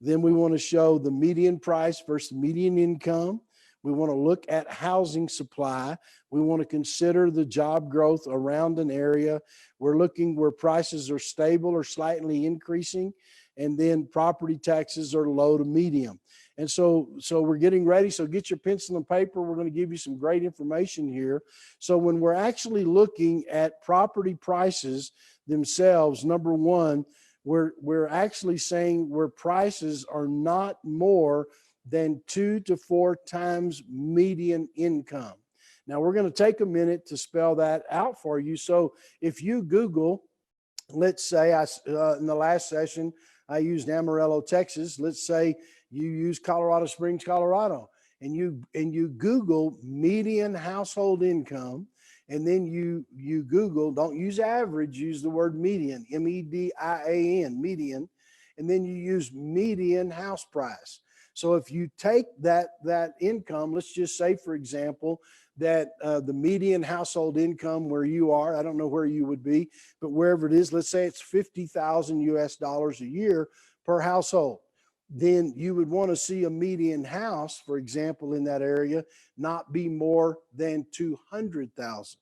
Then we want to show the median price versus median income. We want to look at housing supply. We want to consider the job growth around an area. We're looking where prices are stable or slightly increasing. And then property taxes are low to medium. And so we're getting ready. So get your pencil and paper. We're going to give you some great information here. So when we're actually looking at property prices themselves, number one, we're actually saying where prices are not more than 2 to 4 times median income. Now we're going to take a minute to spell that out for you. So if you Google, let's say in the last session, I used Amarillo, Texas. Let's say you use Colorado Springs, Colorado, and you Google median household income. And then you Google, don't use average, use the word median, MEDIAN, median, and then you use median house price. So if you take that income, let's just say, for example, that the median household income where you are, I don't know where you would be, but wherever it is, let's say it's $50,000 US a year per household. Then you would want to see a median house, for example, in that area, not be more than 200,000.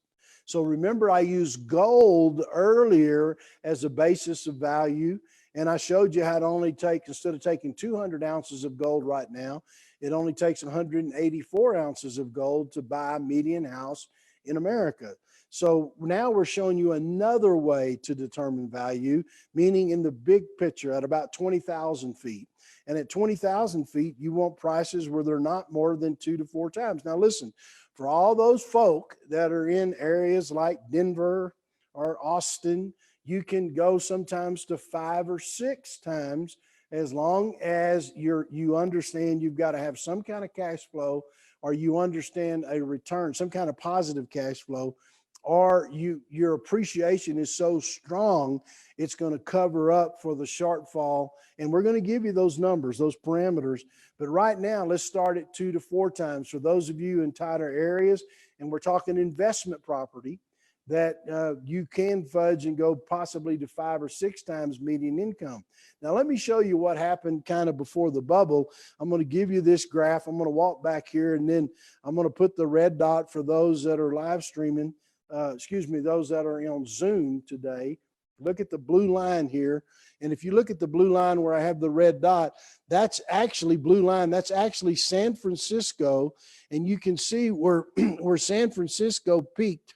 So remember, I used gold earlier as a basis of value, and I showed you how to only take, instead of taking 200 ounces of gold right now, it only takes 184 ounces of gold to buy a median house in America. So now we're showing you another way to determine value, meaning in the big picture at about 20,000 feet. And at 20,000 feet, you want prices where they're not more than 2 to 4 times. Now, listen, for all those folk that are in areas like Denver or Austin, you can go sometimes to 5 or 6 times, as long as you understand you've got to have some kind of cash flow, or you understand a return, some kind of positive cash flow, or your appreciation is so strong, it's going to cover up for the shortfall. And we're going to give you those numbers, those parameters. But right now, let's start at 2 to 4 times for those of you in tighter areas. And we're talking investment property that you can fudge and go possibly to 5 or 6 times median income. Now, let me show you what happened kind of before the bubble. I'm going to give you this graph. I'm going to walk back here, and then I'm going to put the red dot for those that are live streaming. those that are on Zoom today, look at the blue line here. And if you look at the blue line where I have the red dot, that's actually blue line. That's actually San Francisco. And you can see where, where San Francisco peaked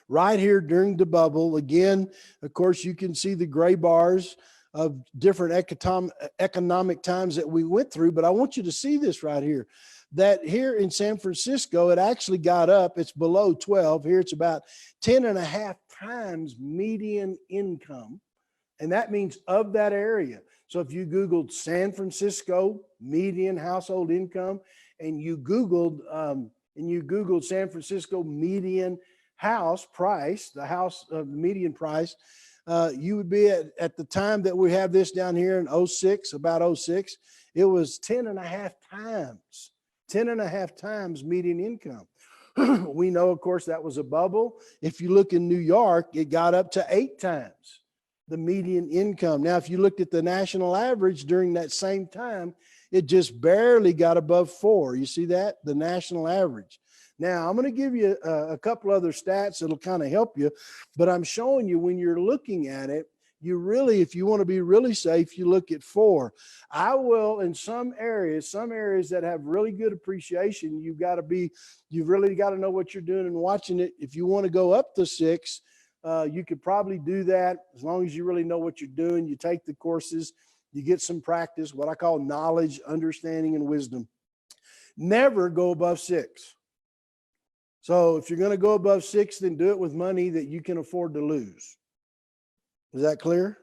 right here during the bubble. Again, of course, you can see the gray bars of different economic times that we went through. But I want you to see this right here, that here in San Francisco, it actually got up. It's below 12. Here it's about 10.5 times median income. And that means of that area. So if you Googled San Francisco median household income, and you Googled San Francisco median house price, the house of the median price, you would be at the time that we have this down here in 06, about 06, it was 10.5 times median income. We know, of course, that was a bubble. If you look in New York, it got up to 8 times the median income. Now, if you looked at the national average during that same time, it just barely got above 4. You see that? The national average. Now, I'm going to give you a couple other stats that'll kind of help you, but I'm showing you when you're looking at it, you really, if you want to be really safe, you look at 4. I will, in some areas that have really good appreciation, you've really got to know what you're doing and watching it. If you want to go up to 6, you could probably do that as long as you really know what you're doing. You take the courses, you get some practice, what I call knowledge, understanding, and wisdom. Never go above 6. So if you're going to go above 6, then do it with money that you can afford to lose. Is that clear?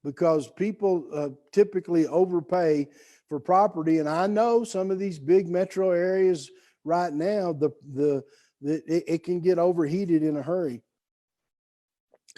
Because people typically overpay for property. And I know some of these big metro areas right now, it can get overheated in a hurry.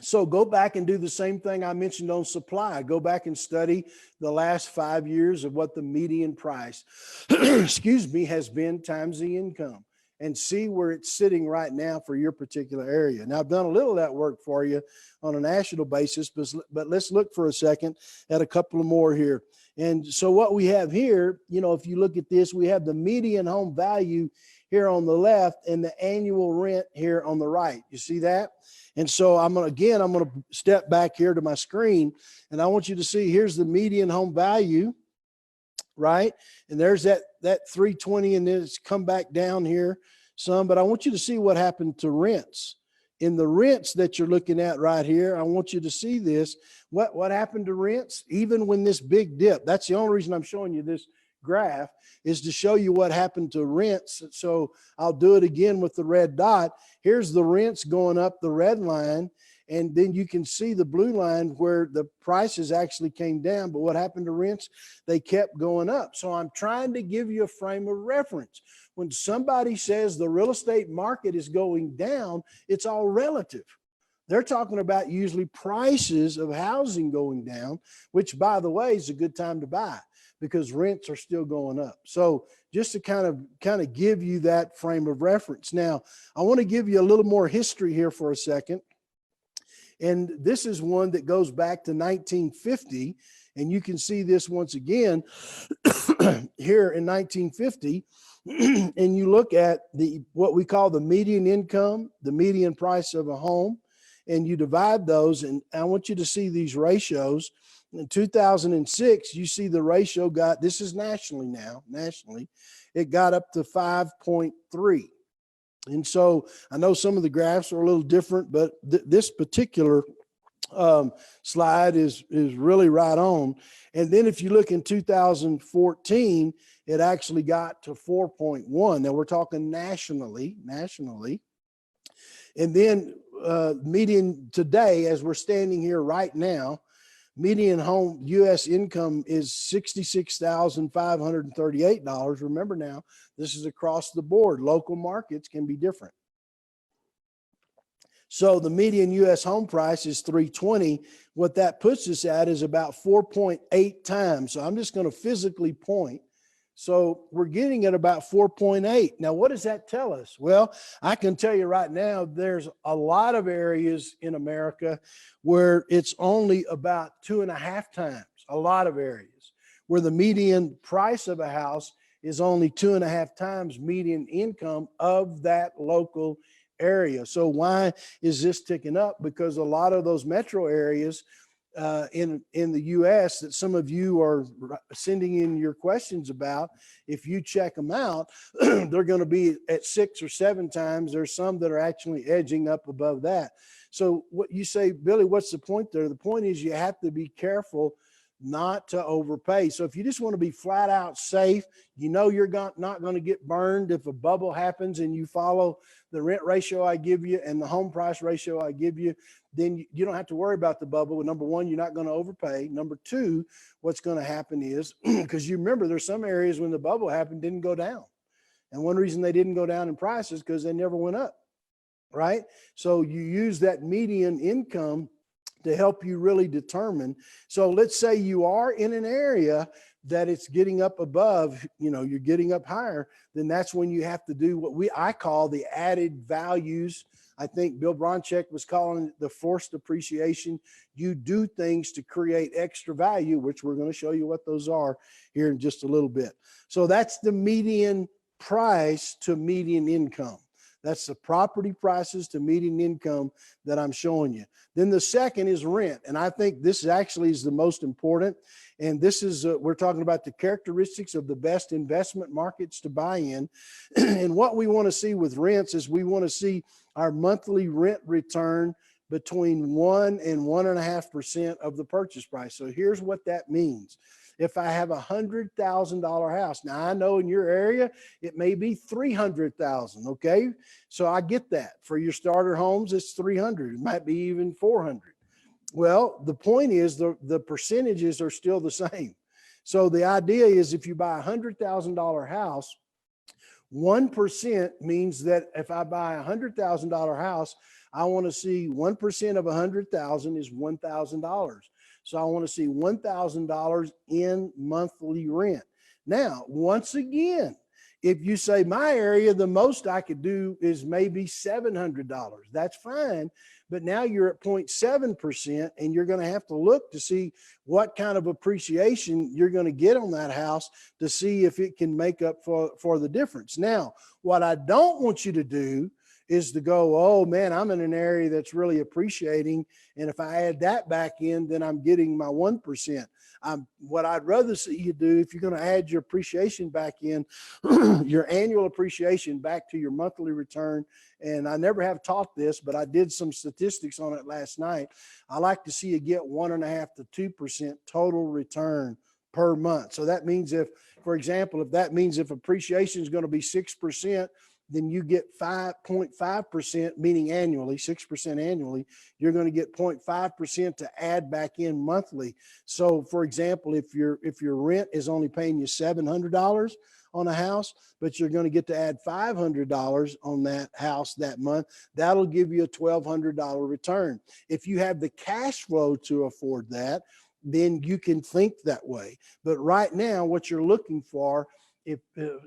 So go back and do the same thing I mentioned on supply. Go back and study the last 5 years of what the median price, has been times the income, and see where it's sitting right now for your particular area. Now, I've done a little of that work for you on a national basis, but let's look for a second at a couple of more here. And so what we have here, if you look at this, we have the median home value here on the left and the annual rent here on the right. You see that? And so I'm going to step back here to my screen, and I want you to see, here's the median home value, right? And there's that 320, and then it's come back down here some, but I want you to see what happened to rents. In the rents that you're looking at right here, I want you to see this. What happened to rents? Even when this big dip, that's the only reason I'm showing you this graph, is to show you what happened to rents. So I'll do it again with the red dot. Here's the rents going up the red line, and then you can see the blue line where the prices actually came down. But what happened to rents? They kept going up. So I'm trying to give you a frame of reference. When somebody says the real estate market is going down, it's all relative. They're talking about usually prices of housing going down, which, by the way, is a good time to buy, because rents are still going up. So just to kind of give you that frame of reference. Now, I want to give you a little more history here for a second. And this is one that goes back to 1950. And you can see this once again here in 1950. And you look at what we call the median income, the median price of a home, and you divide those. And I want you to see these ratios. In 2006, you see the ratio this is nationally, it got up to 5.3. And so I know some of the graphs are a little different, but this particular slide is really right on. And then if you look in 2014, it actually got to 4.1. Now we're talking nationally. And then median today, as we're standing here right now, median home U.S. income is $66,538. Remember now, this is across the board. Local markets can be different. So the median U.S. home price is $320. What that puts us at is about 4.8 times. So I'm just going to physically point. So we're getting at about 4.8. Now, what does that tell us? Well, I can tell you right now, there's a lot of areas in America where it's only about 2.5 times, a lot of areas where the median price of a house is only 2.5 times median income of that local area. So why is this ticking up? Because a lot of those metro areas in the U.S. that some of you are sending in your questions about, if you check them out, they're going to be at 6 or 7 times. There's some that are actually edging up above that. So what you say, Billy, what's the point there? The point is you have to be careful not to overpay. So if you just want to be flat out safe, you know you're not going to get burned if a bubble happens and you follow the rent ratio I give you and the home price ratio I give you, then you don't have to worry about the bubble. Number one, you're not going to overpay. Number two, what's going to happen is, because you remember there's some areas when the bubble happened didn't go down. And one reason they didn't go down in prices because they never went up, right? So you use that median income to help you really determine. So let's say you are in an area that it's getting up above, you're getting up higher, then that's when you have to do what I call the added values. I think Bill Bronchek was calling it the forced appreciation. You do things to create extra value, which we're going to show you what those are here in just a little bit. So that's the median price to median income. That's the property prices to median income that I'm showing you. Then the second is rent. And I think this actually is the most important. And this is, we're talking about the characteristics of the best investment markets to buy in. And what we want to see with rents is we want to see our monthly rent return between 1 and 1.5% of the purchase price. So here's what that means. If I have $100,000 house, now I know in your area, it may be 300,000. Okay. So I get that. For your starter homes, it's 300. It might be even 400. Well, the point is the percentages are still the same. So the idea is if you buy a $100,000 house, 1% means that if I buy a $100,000 house, I want to see 1% of 100,000 is $1,000. So I want to see $1,000 in monthly rent. Now, once again, if you say my area, the most I could do is maybe $700. That's fine. But now you're at 0.7% and you're going to have to look to see what kind of appreciation you're going to get on that house to see if it can make up for the difference. Now, what I don't want you to do is to go, oh man, I'm in an area that's really appreciating. And if I add that back in, then I'm getting my 1%. What I'd rather see you do, if you're going to add your appreciation back in, your annual appreciation back to your monthly return. And I never have taught this, but I did some statistics on it last night. I like to see you get 1.5 to 2% total return per month. So that means if, for example, if appreciation is going to be 6%, then you get 5.5%, meaning annually, 6% annually, you're going to get 0.5% to add back in monthly. So for example, if your rent is only paying you $700 on a house, but you're going to get to add $500 on that house that month, that'll give you a $1,200 return. If you have the cash flow to afford that, then you can think that way. But right now, what you're looking for, if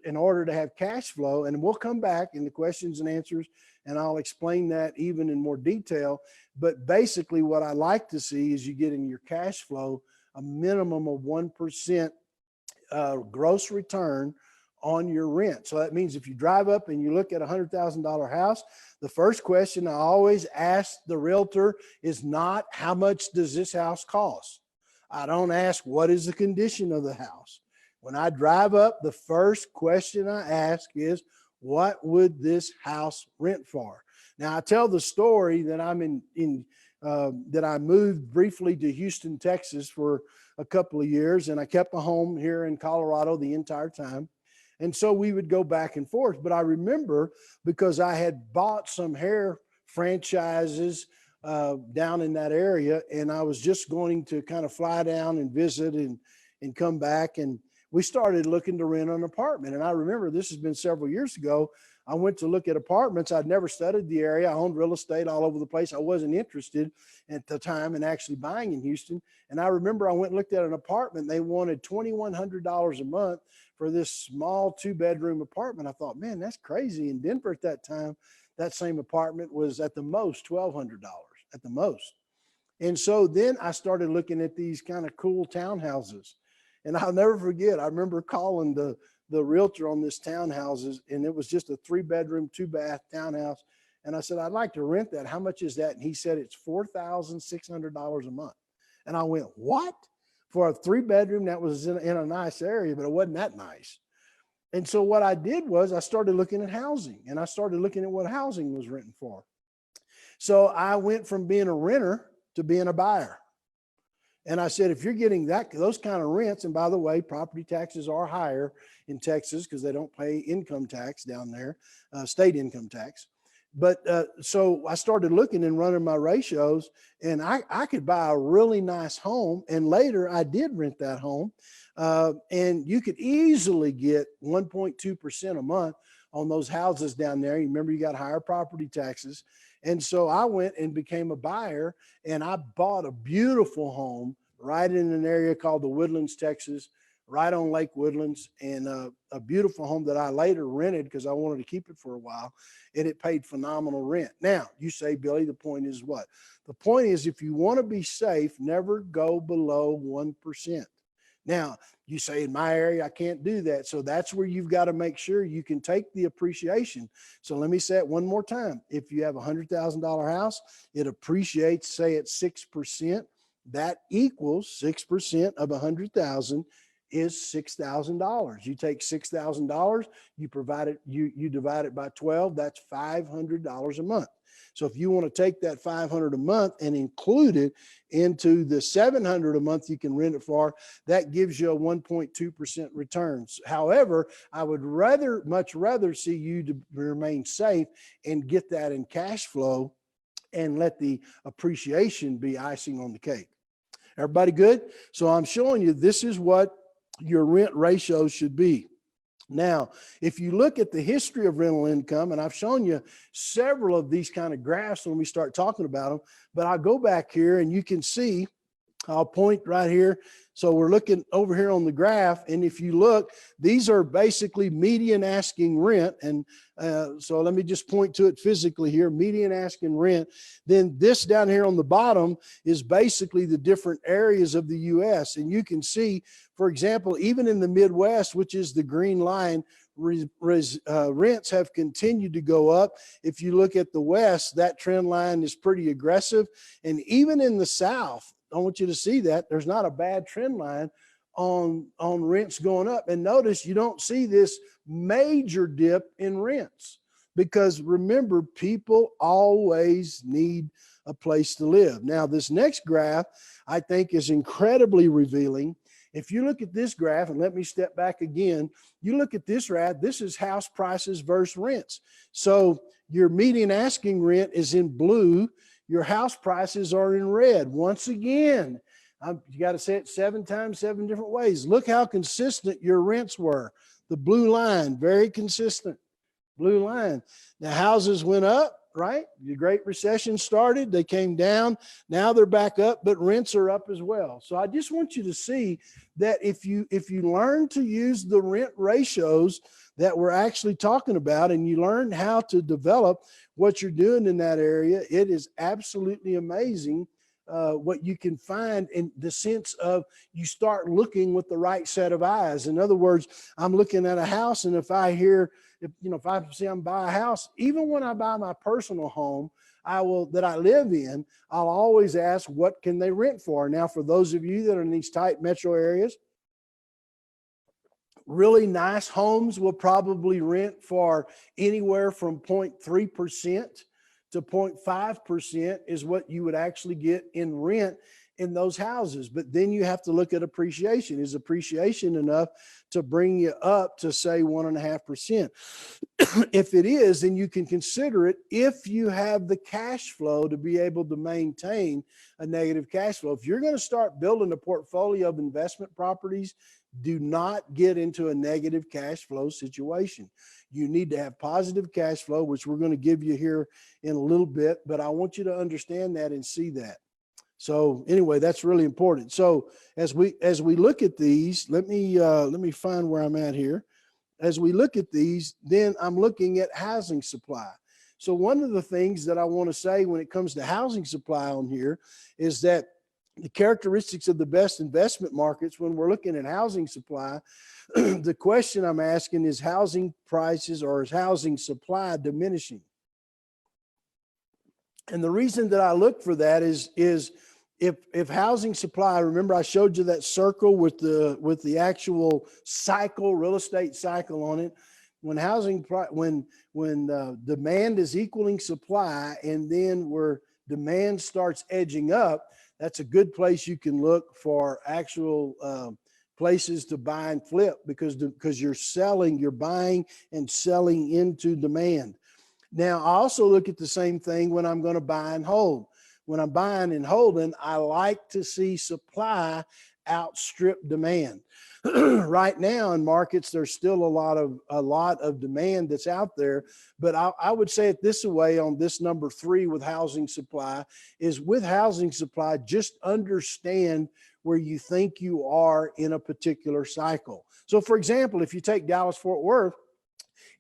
in order to have cash flow, and we'll come back in the questions and answers, and I'll explain that even in more detail. But basically what I like to see is you get in your cash flow a minimum of 1% gross return on your rent. So that means if you drive up and you look at a $100,000 house, the first question I always ask the realtor is not how much does this house cost? I don't ask what is the condition of the house. When I drive up, the first question I ask is, what would this house rent for? Now I tell the story that I'm that I moved briefly to Houston, Texas for a couple of years, and I kept a home here in Colorado the entire time. And so we would go back and forth. But I remember, because I had bought some hair franchises down in that area, and I was just going to kind of fly down and visit and come back, and we started looking to rent an apartment. And I remember, this has been several years ago, I went to look at apartments. I'd never studied the area. I owned real estate all over the place. I wasn't interested at the time in actually buying in Houston. And I remember I went and looked at an apartment. They wanted $2,100 a month for this small 2-bedroom apartment. I thought, man, that's crazy. In Denver at that time, that same apartment was at the most $1,200 at the most. And so then I started looking at these kind of cool townhouses. And I'll never forget, I remember calling the realtor on this townhouses, and it was just a 3-bedroom, 2-bath townhouse. And I said, I'd like to rent that. How much is that? And he said, it's $4,600 a month. And I went, what? For a 3-bedroom that was in a nice area, but it wasn't that nice. And so what I did was I started looking at housing, and I started looking at what housing was renting for. So I went from being a renter to being a buyer. And I said, if you're getting those kind of rents, and by the way, property taxes are higher in Texas because they don't pay income tax down there, state income tax. But so I started looking and running my ratios, and I could buy a really nice home. And later I did rent that home. And you could easily get 1.2% a month on those houses down there. You remember, you got higher property taxes. And so I went and became a buyer, and I bought a beautiful home right in an area called the Woodlands, Texas, right on Lake Woodlands, and a beautiful home that I later rented because I wanted to keep it for a while, and it paid phenomenal rent. Now, you say, Billy, the point is what? The point is, if you want to be safe, never go below 1%. Now, you say, in my area, I can't do that. So that's where you've got to make sure you can take the appreciation. So let me say it one more time. If you have a $100,000 house, it appreciates, say at 6%. That equals 6% of 100,000 is $6,000. You take $6,000, you divide it by 12, that's $500 a month. So if you want to take that $500 a month and include it into the $700 a month you can rent it for, that gives you a 1.2% returns. However, I would much rather see you to remain safe and get that in cash flow and let the appreciation be icing on the cake. Everybody good? So I'm showing you this is what your rent ratio should be. Now, if you look at the history of rental income, and I've shown you several of these kind of graphs when we start talking about them, but I'll go back here and you can see, I'll point right here. So we're looking over here on the graph. And if you look, these are basically median asking rent. And so let me just point to it physically here, median asking rent. Then this down here on the bottom is basically the different areas of the U.S. And you can see, for example, even in the Midwest, which is the green line, rents have continued to go up. If you look at the West, that trend line is pretty aggressive. And even in the South, I want you to see that there's not a bad trend line on rents going up. And notice you don't see this major dip in rents because remember, people always need a place to live. Now, this next graph I think is incredibly revealing. If you look at this graph, and let me step back again, you look at this graph, this is house prices versus rents. So your median asking rent is in blue. Your house prices are in red. Once again, you got to say it 7 times, 7 different ways. Look how consistent your rents were. The blue line, very consistent. Blue line. Now houses went up, right? The Great Recession started. They came down. Now they're back up, but rents are up as well. So I just want you to see that if you learn to use the rent ratios that we're actually talking about, and you learn how to develop what you're doing in that area, it is absolutely amazing what you can find in the sense of you start looking with the right set of eyes. In other words, I'm looking at a house, and if I see I'm buying a house, even when I buy my personal home, that I live in, I'll always ask, what can they rent for? Now, for those of you that are in these tight metro areas, really nice homes will probably rent for anywhere from 0.3% to 0.5% is what you would actually get in rent in those houses. But then you have to look at appreciation. Is appreciation enough to bring you up to say 1.5%? If it is, then you can consider it if you have the cash flow to be able to maintain a negative cash flow. If you're going to start building a portfolio of investment properties, do not get into a negative cash flow situation. You need to have positive cash flow, which we're going to give you here in a little bit, but I want you to understand that and see that. So anyway, that's really important. So as we look at these, let me find where I'm at here. As we look at these, then I'm looking at housing supply. So one of the things that I want to say when it comes to housing supply on here is that the characteristics of the best investment markets, when we're looking at housing supply, the question I'm asking is housing prices or is housing supply diminishing? And the reason that I look for that is if housing supply, remember I showed you that circle with the actual cycle, real estate cycle on it. When demand is equaling supply, and then where demand starts edging up, that's a good place you can look for actual places to buy and flip, because you're buying and selling into demand. Now, I also look at the same thing when I'm going to buy and hold. When I'm buying and holding, I like to see supply outstrip demand. Right now in markets, there's still a lot of demand that's out there. But I would say it this way on this number 3 with housing supply is, with housing supply, just understand where you think you are in a particular cycle. So for example, if you take Dallas-Fort Worth,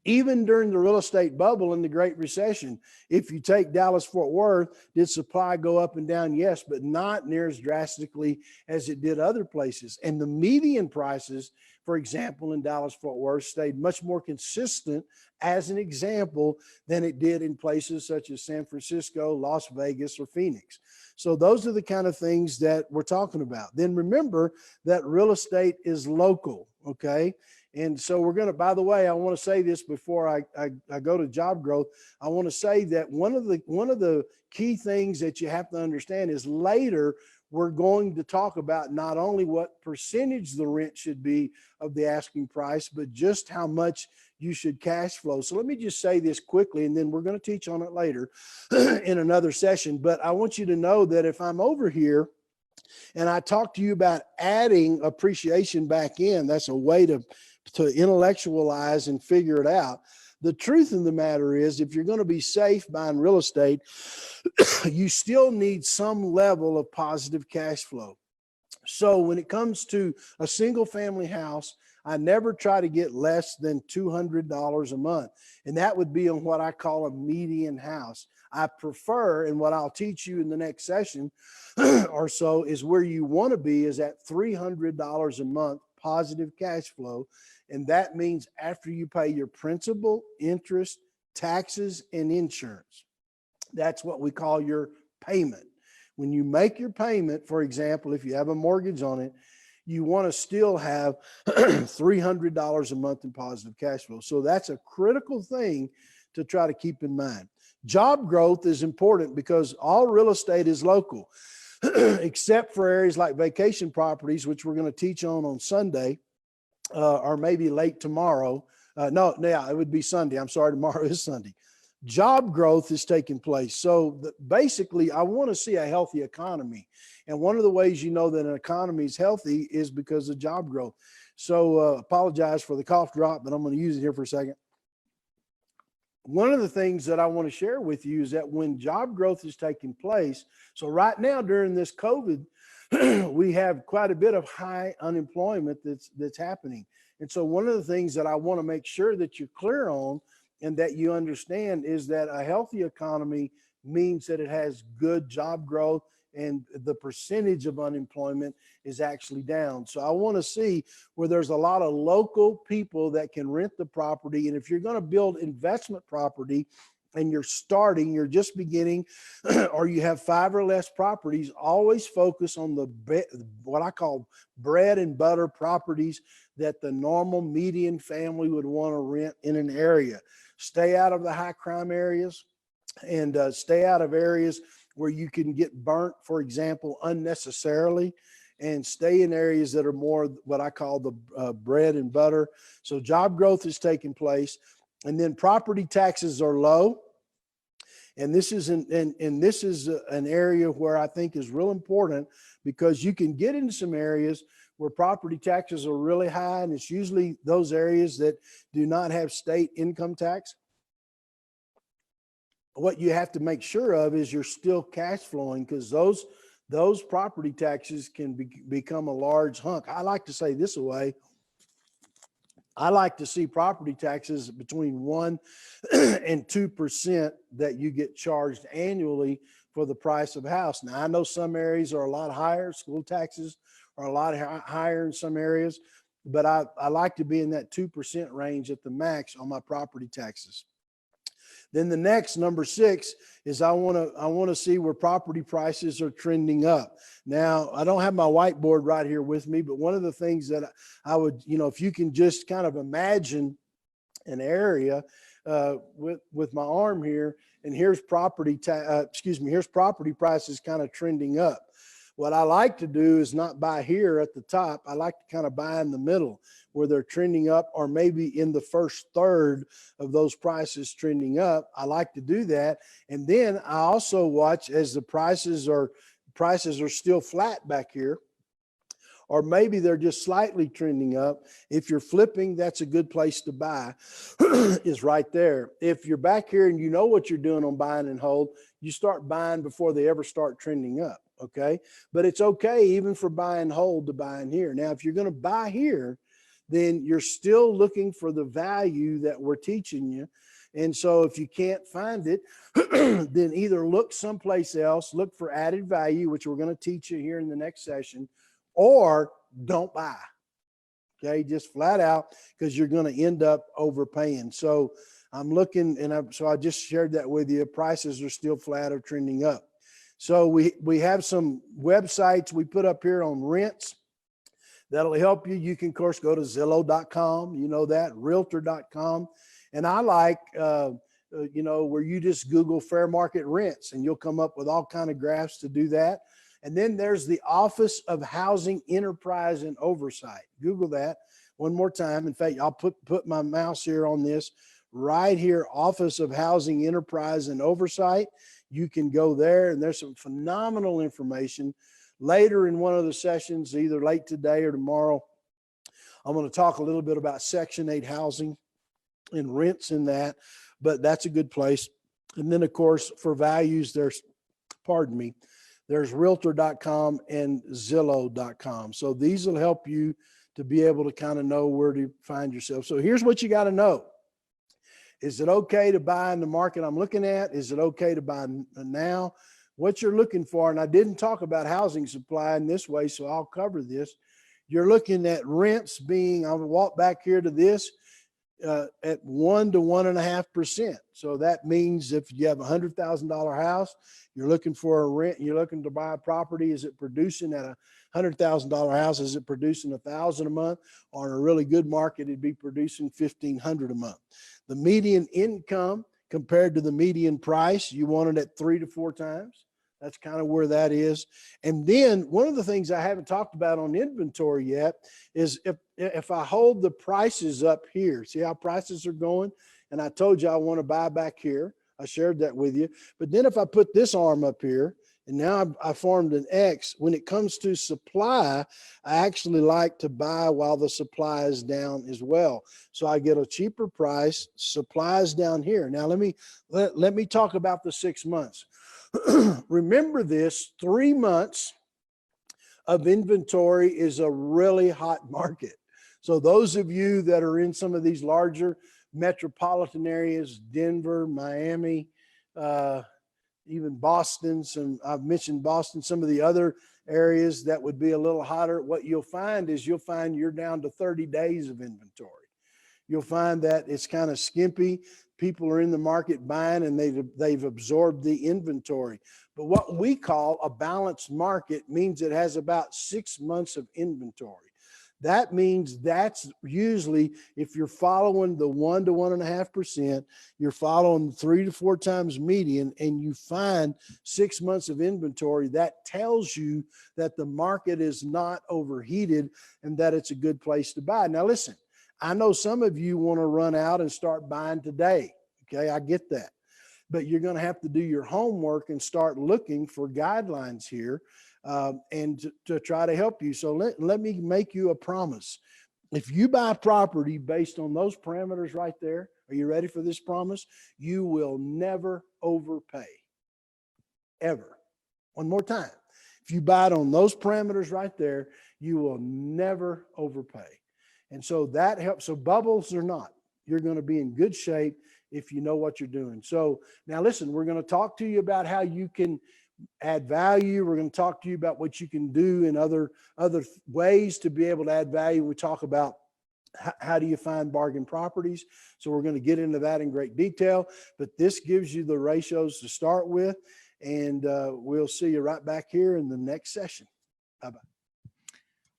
even during the real estate bubble in the Great Recession, if you take Dallas-Fort Worth, did supply go up and down? Yes, but not near as drastically as it did other places. And the median prices, for example, in Dallas-Fort Worth stayed much more consistent, as an example, than it did in places such as San Francisco, Las Vegas, or Phoenix. So those are the kind of things that we're talking about. Then remember that real estate is local, okay? And so we're going to, by the way, I want to say this before I go to job growth. I want to say that one of the key things that you have to understand is, later we're going to talk about not only what percentage the rent should be of the asking price, but just how much you should cash flow. So let me just say this quickly, and then we're going to teach on it later in another session. But I want you to know that if I'm over here and I talk to you about adding appreciation back in, that's a way to intellectualize and figure it out. The truth of the matter is, if you're going to be safe buying real estate, you still need some level of positive cash flow. So when it comes to a single family house, I never try to get less than $200 a month. And that would be on what I call a median house. I prefer, and what I'll teach you in the next session or so, is where you want to be is at $300 a month positive cash flow. And that means after you pay your principal, interest, taxes, and insurance. That's what we call your payment. When you make your payment, for example, if you have a mortgage on it, you want to still have $300 a month in positive cash flow. So that's a critical thing to try to keep in mind. Job growth is important because all real estate is local, except for areas like vacation properties, which we're going to teach on Sunday. Or maybe late tomorrow. It would be Sunday. I'm sorry, tomorrow is Sunday. Job growth is taking place. So basically, I want to see a healthy economy. And one of the ways you know that an economy is healthy is because of job growth. So apologize for the cough drop, but I'm going to use it here for a second. One of the things that I want to share with you is that when job growth is taking place, so right now during this COVID, we have quite a bit of high unemployment that's happening. And so one of the things that I want to make sure that you're clear on and that you understand is that a healthy economy means that it has good job growth and the percentage of unemployment is actually down. So I want to see where there's a lot of local people that can rent the property. And if you're going to build investment property, and you're just beginning, or you have 5 or less properties, always focus on what I call bread and butter properties that the normal median family would want to rent in an area. Stay out of the high crime areas and stay out of areas where you can get burnt, for example, unnecessarily, and stay in areas that are more what I call the bread and butter. So job growth is taking place. And then property taxes are low. And this is an area where I think is real important, because you can get into some areas where property taxes are really high, and it's usually those areas that do not have state income tax. What you have to make sure of is you're still cash flowing, because those property taxes can become a large hunk. I like to say this way. I like to see property taxes between 1 and 2% that you get charged annually for the price of a house. Now, I know some areas are a lot higher. School taxes are a lot higher in some areas, but I like to be in that 2% range at the max on my property taxes. Then the next, number 6, is I want to see where property prices are trending up. Now, I don't have my whiteboard right here with me, but one of the things that I would, if you can just kind of imagine an area with my arm here, and here's property prices kind of trending up. What I like to do is not buy here at the top. I like to kind of buy in the middle where they're trending up, or maybe in the first third of those prices trending up. I like to do that. And then I also watch as the prices are still flat back here, or maybe they're just slightly trending up. If you're flipping, that's a good place to buy, is right there. If you're back here and you know what you're doing on buying and hold, you start buying before they ever start trending up, okay? But it's okay even for buy and hold to buy in here. Now, if you're going to buy here, then you're still looking for the value that we're teaching you. And so if you can't find it, then either look someplace else, look for added value, which we're going to teach you here in the next session, or don't buy. Okay, just flat out, because you're going to end up overpaying. So I'm looking, and so I just shared that with you. Prices are still flat or trending up. So we have some websites we put up here on rents that'll help you. You can, of course, go to Zillow.com, that, Realtor.com. And I like, where you just Google fair market rents, and you'll come up with all kind of graphs to do that. And then there's the Office of Housing Enterprise and Oversight. Google that one more time. In fact, I'll put my mouse here on this right here, Office of Housing Enterprise and Oversight. You can go there, and there's some phenomenal information. Later in one of the sessions, either late today or tomorrow, I'm going to talk a little bit about Section 8 housing and rents in that, but that's a good place. And then, of course, for values, there's Realtor.com and Zillow.com. So these will help you to be able to kind of know where to find yourself. So here's what you got to know. Is it okay to buy in the market I'm looking at? Is it okay to buy now? What you're looking for, and I didn't talk about housing supply in this way, so I'll cover this. You're looking at rents being, I'll walk back here to this, at 1 to 1.5%. So that means if you have a $100,000 house, you're looking for a rent, you're looking to buy a property. Is it producing at a $100,000 house? Is it producing $1,000 a month? Or in a really good market, it'd be producing $1,500 a month. The median income compared to the median price, you want it at 3 to 4 times. That's kind of where that is. And then one of the things I haven't talked about on inventory yet is if I hold the prices up here, see how prices are going? And I told you I want to buy back here. I shared that with you. But then if I put this arm up here, and now I formed an X, when it comes to supply, I actually like to buy while the supply is down as well. So I get a cheaper price, supply is down here. Now let me talk about the 6 months. Remember this, 3 months of inventory is a really hot market. So those of you that are in some of these larger metropolitan areas, Denver, Miami, even Boston, I've mentioned Boston, some of the other areas that would be a little hotter, what you'll find is you're down to 30 days of inventory. You'll find that it's kind of skimpy. People are in the market buying, and they've absorbed the inventory. But what we call a balanced market means it has about 6 months of inventory. That means that's usually, if you're following the 1 to 1.5%, you're following 3 to 4 times median, and you find 6 months of inventory, that tells you that the market is not overheated and that it's a good place to buy. Now, listen, I know some of you want to run out and start buying today. Okay, I get that. But you're going to have to do your homework and start looking for guidelines here and to try to help you. So let me make you a promise. If you buy property based on those parameters right there, are you ready for this promise? You will never overpay, ever. One more time. If you buy it on those parameters right there, you will never overpay. And so that helps. So bubbles or not, you're going to be in good shape if you know what you're doing. So now listen, we're going to talk to you about how you can add value. We're going to talk to you about what you can do in other ways to be able to add value. We talk about How do you find bargain properties? So we're going to get into that in great detail, but this gives you the ratios to start with. And we'll see you right back here in the next session. Bye-bye.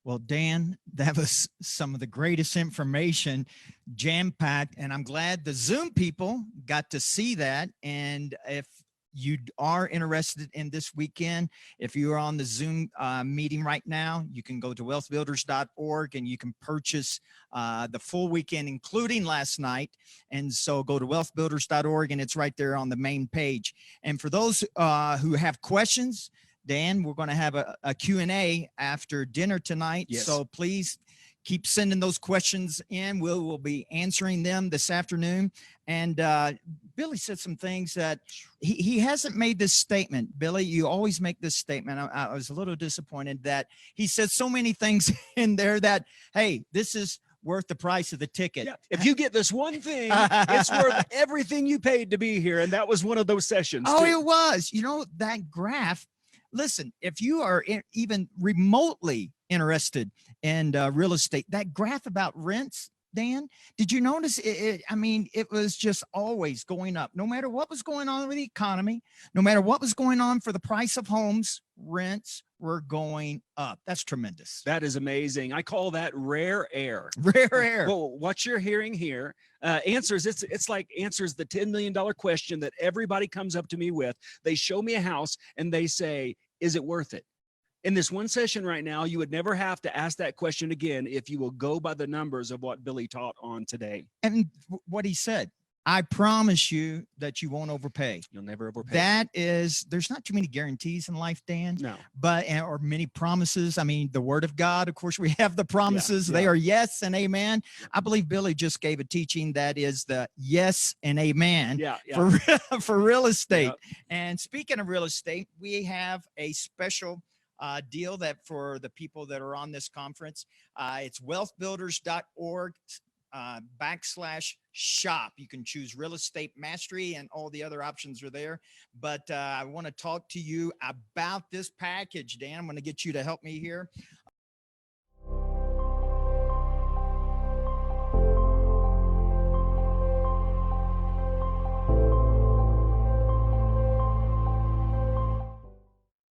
Well, Dan, that was some of the greatest information, jam-packed, and I'm glad the Zoom people got to see that. And if you are interested in this weekend, if you are on the Zoom meeting right now, you can go to wealthbuilders.org and you can purchase the full weekend, including last night. And so go to wealthbuilders.org and it's right there on the main page. And for those who have questions, Dan, we're going to have a Q&A after dinner tonight. Yes. So please keep sending those questions in. We'll be answering them this afternoon. And Billy said some things that he hasn't made this statement. Billy, you always make this statement. I was a little disappointed that he said so many things in there that, hey, this is worth the price of the ticket. Yeah. If you get this one thing, it's worth everything you paid to be here. And that was one of those sessions. Oh, too. it was. You know, that graph. Listen, if you are even remotely interested in real estate, that graph about rents, Dan, did you notice it? I mean, it was just always going up. No matter what was going on with the economy, no matter what was going on for the price of homes, rents were going up. That's tremendous. That is amazing. I call that rare air. Rare air. Well, what you're hearing here answers, it's like answers the $10 million question that everybody comes up to me with. They show me a house and they say, is it worth it? In this one session right now, you would never have to ask that question again if you will go by the numbers of what Billy taught on today. And what he said, I promise you that you won't overpay. You'll never overpay. There's not too many guarantees in life, Dan. No. Or many promises. I mean, the word of God, of course, we have the promises. Yeah. They are yes and amen. I believe Billy just gave a teaching that is the yes and amen for real estate. Yep. And speaking of real estate, we have a special deal that for the people that are on this conference, it's wealthbuilders.org /shop. You can choose real estate mastery and all the other options are there. But I want to talk to you about this package, Dan. I'm going to get you to help me here.